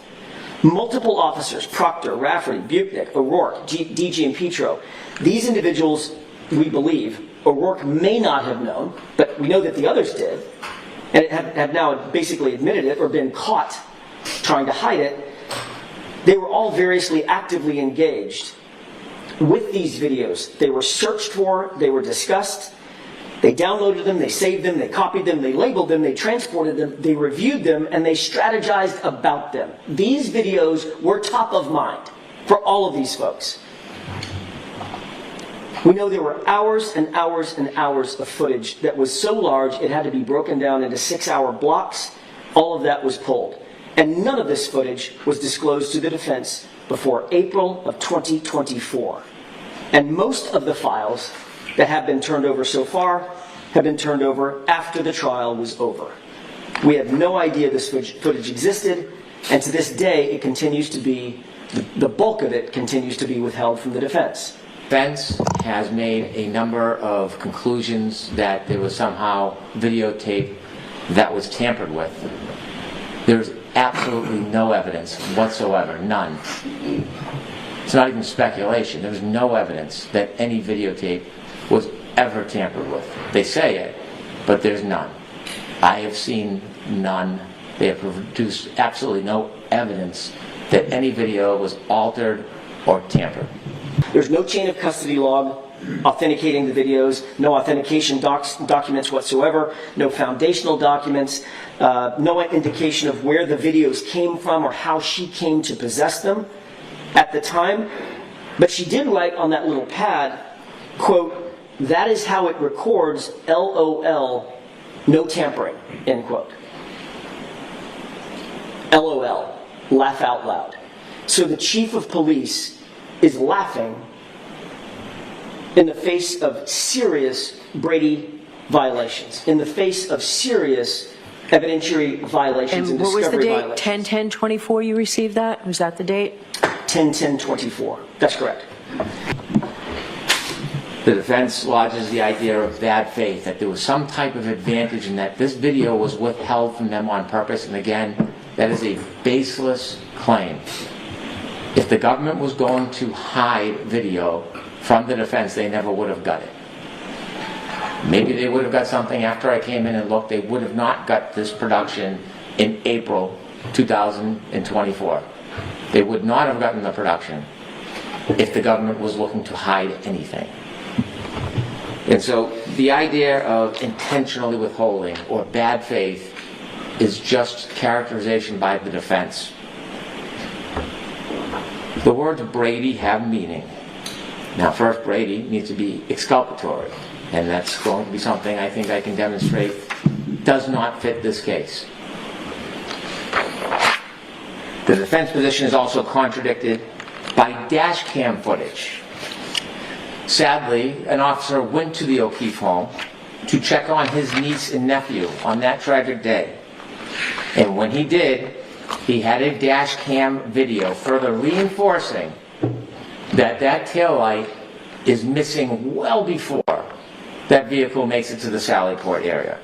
Multiple officers, Proctor, Rafferty, Buchnick, O'Rourke, DG and Petro, these individuals, we believe, O'Rourke may not have known, but we know that the others did, and have now basically admitted it or been caught trying to hide it. They were all variously actively engaged with these videos. They were searched for, they were discussed, they downloaded them, they saved them, they copied them, they labeled them, they transported them, they reviewed them, and they strategized about them. These videos were top of mind for all of these folks. We know there were hours and hours and hours of footage that was so large it had to be broken down into 6-hour blocks. All of that was pulled. And none of this footage was disclosed to the defense before April of 2024. And most of the files that have been turned over so far have been turned over after the trial was over. We have no idea this footage existed, and to this day, it continues to be, the bulk of it continues to be withheld from the defense.
Defense has made a number of conclusions that there was somehow videotape that was tampered with. There's absolutely no evidence whatsoever, none. It's not even speculation. There's no evidence that any videotape was ever tampered with. They say it, but there's none. I have seen none. They have produced absolutely no evidence that any video was altered or tampered.
There's no chain of custody log authenticating the videos, no authentication documents whatsoever, no foundational documents, no indication of where the videos came from or how she came to possess them at the time. But she did write on that little pad, quote, "That is how it records, LOL, no tampering," end quote. LOL, laugh out loud. So the chief of police is laughing in the face of serious Brady violations, in the face of serious evidentiary violations and
what was the
discovery
date?
violations.
10/10/24 you received that? Was that the date?
10/10/24. That's correct.
The defense lodges the idea of bad faith, that there was some type of advantage and that this video was withheld from them on purpose. And again, that is a baseless claim. If the government was going to hide video from the defense, they never would have got it. Maybe they would have got something after I came in and looked. They would have not got this production in April 2024. They would not have gotten the production if the government was looking to hide anything. And so the idea of intentionally withholding or bad faith is just characterization by the defense. The words Brady have meaning. Now first, Brady needs to be exculpatory, and that's going to be something I think I can demonstrate does not fit this case. The defense position is also contradicted by dash cam footage. Sadly, an officer went to the O'Keefe home to check on his niece and nephew on that tragic day. And when he did, he had a dash cam video further reinforcing that that taillight is missing well before that vehicle makes it to the Sallyport area.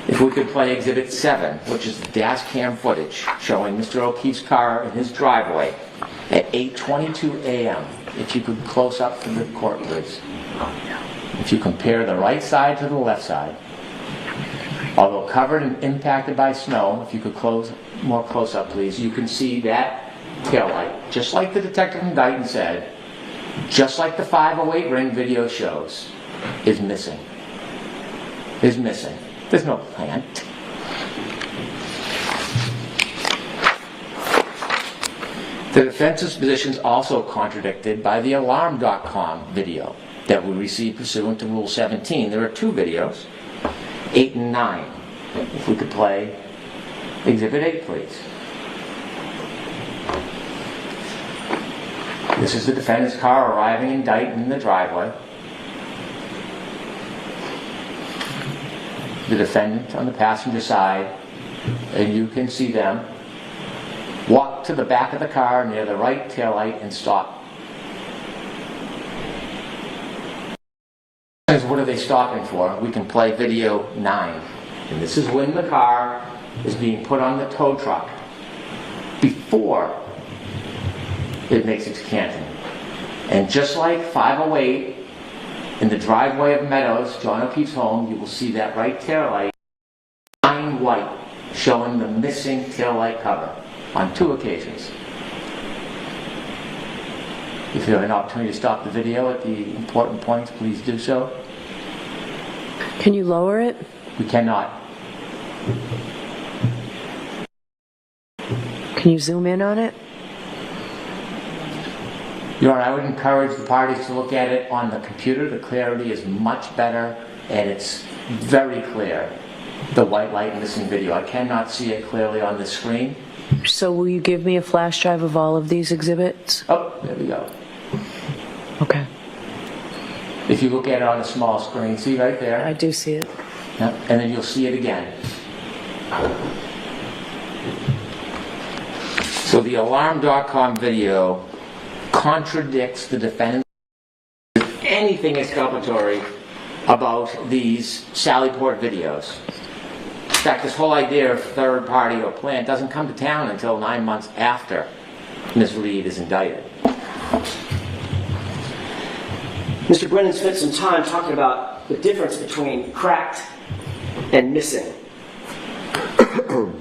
If we could play Exhibit 7, which is the dash cam footage showing Mr. O'Keefe's car in his driveway at 8:22 a.m. If you could close up from the court, please. If you compare the right side to the left side, although covered and impacted by snow, if you could more close up, please, you can see that taillight, just like the detective from Dighton said, just like the 508 ring video shows, is missing. Is missing. There's no plant. The defense's position is also contradicted by the Alarm.com video that we received pursuant to Rule 17. There are two videos, 8 and 9. If we could play Exhibit 8, please. This is the defendant's car arriving in Dighton in the driveway. The defendant on the passenger side, and you can see them walk to the back of the car near the right taillight and stop. What are they stopping for? We can play video 9. And this is when the car is being put on the tow truck before it makes it to Canton. And just like 508 in the driveway of Meadows, John O'Keefe's home, you will see that right taillight, shine white, showing the missing taillight cover on 2 occasions. If you have an opportunity to stop the video at the important points, please do so.
Can you lower it?
We cannot.
Can you zoom in on it?
Your Honor, I would encourage the parties to look at it on the computer. The clarity is much better, and it's very clear, the white light missing video. I cannot see it clearly on the screen.
So will you give me a flash drive of all of these exhibits?
Oh, there we go.
Okay.
If you look at it on the small screen, see right there?
I do see it.
Yeah, and then you'll see it again. So the alarm.com video contradicts the defendant. Anything exculpatory about these Sallyport videos. In fact, this whole idea of third party or plan doesn't come to town until 9 months after Ms. Reed is indicted.
Mr. Brennan spent some time talking about the difference between cracked and missing.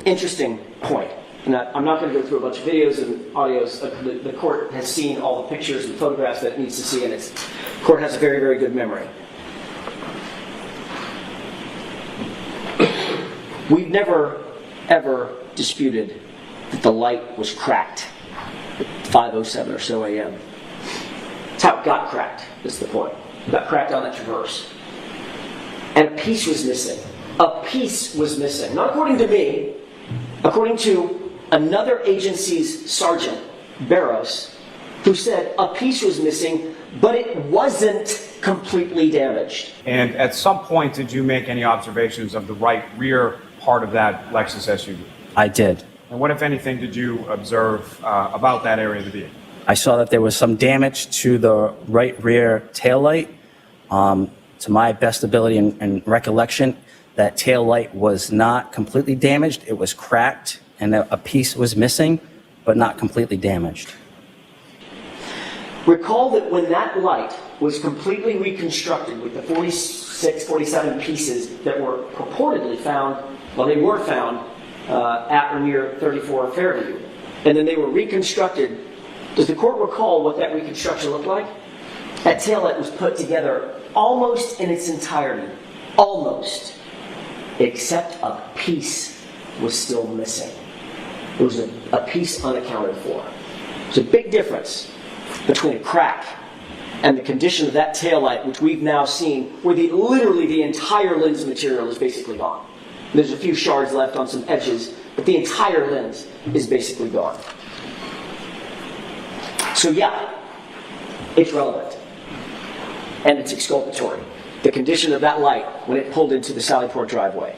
Interesting point. And I'm not going to go through a bunch of videos and audios. The court has seen all the pictures and photographs that it needs to see, and the court has a very, very good memory. We've never, ever disputed that the light was cracked at 5:07 or so a.m. That's how it got cracked, is the point. It got cracked on that traverse. And a piece was missing. A piece was missing. Not according to me, according to another agency's sergeant, Barros, who said a piece was missing, but it wasn't completely damaged.
And at some point, did you make any observations of the right rear part of that Lexus SUV?
I did.
And what, if anything, did you observe about that area of the vehicle?
I saw that there was some damage to the right rear taillight. To my best ability and recollection, that taillight was not completely damaged. It was cracked, and a piece was missing, but not completely damaged.
Recall that when that light was completely reconstructed with the 46, 47 pieces that were purportedly found, well, they were found at or near 34 Fairview, and then they were reconstructed. Does the court recall what that reconstruction looked like? That taillight was put together almost in its entirety. Almost. Except a piece was still missing. There was a piece unaccounted for. There's a big difference between a crack and the condition of that taillight, which we've now seen, where literally the entire lens material is basically gone. There's a few shards left on some edges, but the entire lens is basically gone. So yeah, it's relevant. And it's exculpatory. The condition of that light when it pulled into the Sallyport driveway.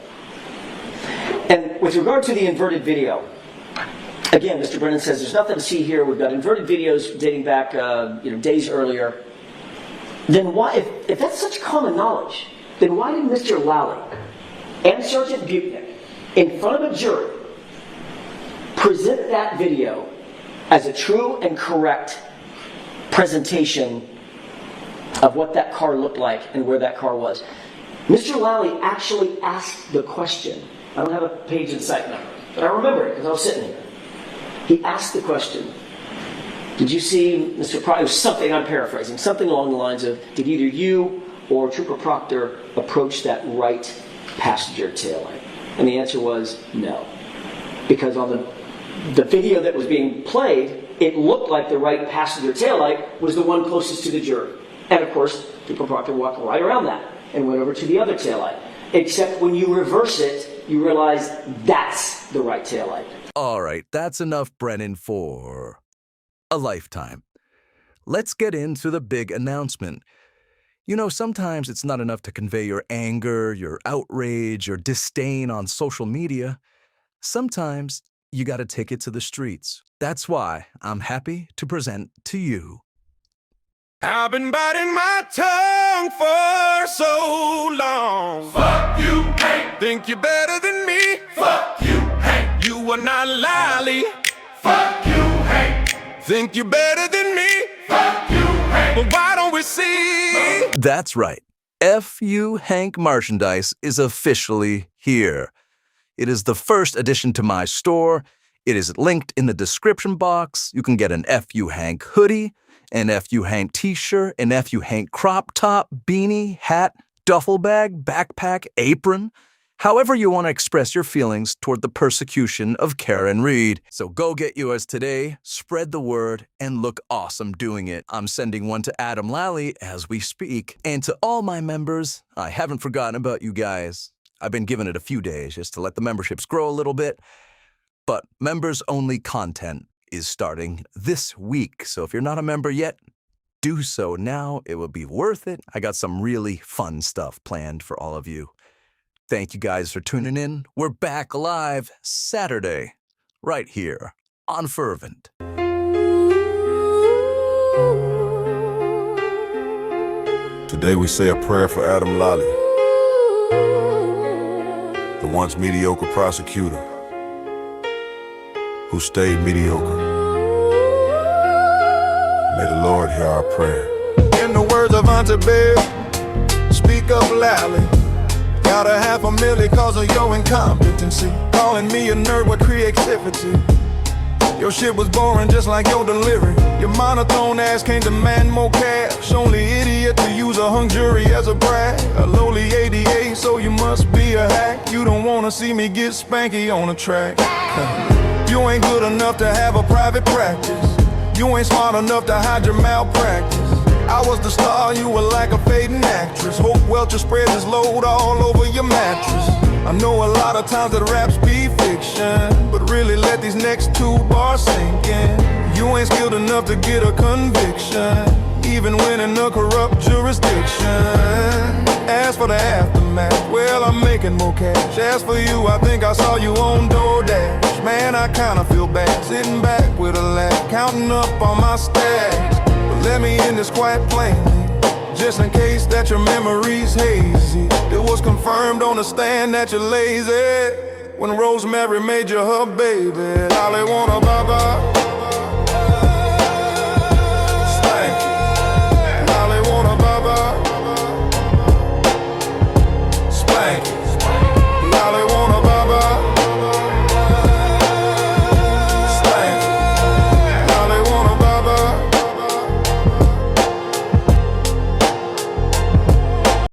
And with regard to the inverted video, again, Mr. Brennan says there's nothing to see here. We've got inverted videos dating back days earlier. Then why, if that's such common knowledge, then why did Mr. Lally and Sergeant Buchnick, in front of a jury, present that video as a true and correct presentation of what that car looked like and where that car was? Mr. Lally actually asked the question. I don't have a page and site number, but I remember it because I was sitting here. He asked the question, did you see Mr. Proctor? It was something, I'm paraphrasing, something along the lines of, did either you or Trooper Proctor approach that right passenger taillight? And the answer was no. Because on the video that was being played, it looked like the right passenger taillight was the one closest to the jury. And of course, Trooper Proctor walked right around that and went over to the other taillight. Except when you reverse it, you realize that's the right taillight.
All right, that's enough, Brennan, for a lifetime. Let's get into the big announcement. You know, sometimes it's not enough to convey your anger, your outrage, your disdain on social media. Sometimes you got to take it to the streets. That's why I'm happy to present to you.
I've been biting my tongue for so long. Fuck you, Hank. Think you're better than me? Fuck you, Hank. You are not Lally. Fuck you, Hank. Think you're better than me? Fuck you, Hank. But why don't we see?
That's right. F.U. Hank merchandise is officially here. It is the first addition to my store. It is linked in the description box. You can get an F.U. Hank hoodie, an F.U. Hank t-shirt, an F.U. Hank crop top, beanie, hat, duffel bag, backpack, apron. However you want to express your feelings toward the persecution of Karen Reed. So go get yours today, spread the word, and look awesome doing it. I'm sending one to Adam Lally as we speak. And to all my members, I haven't forgotten about you guys. I've been giving it a few days just to let the memberships grow a little bit. But members-only content is starting this week. So if you're not a member yet, do so now. It will be worth it. I got some really fun stuff planned for all of you. Thank you guys for tuning in. We're back live Saturday, right here on Fervent.
Today we say a prayer for Adam Lally, the once mediocre prosecutor who stayed mediocre. May the Lord hear our prayer.
In the words of Auntie Bill, speak up loudly. Got $500,000 cause of your incompetency. Calling me a nerd with creativity. Your shit was boring just like your delivery. Your monotone ass can't demand more cash. Only idiot to use a hung jury as a brag. A lowly ADA, so you must be a hack. You don't wanna see me get spanky on the track. You ain't good enough to have a private practice. You ain't smart enough to hide your malpractice. I was the star, you were like a fading actress. Hope Welcher spread his load all over your mattress. I know a lot of times that raps be fiction, but really let these next 2 bars sink in. You ain't skilled enough to get a conviction, even when in a corrupt jurisdiction. As for the aftermath, well, I'm making more cash. As for you, I think I saw you on DoorDash. Man, I kinda feel bad, sitting back with a laugh, counting up on my stacks. But let me end this quite plainly, just in case that your memory's hazy. It was confirmed on the stand that you're lazy when Rosemary made you her baby. Holly wanna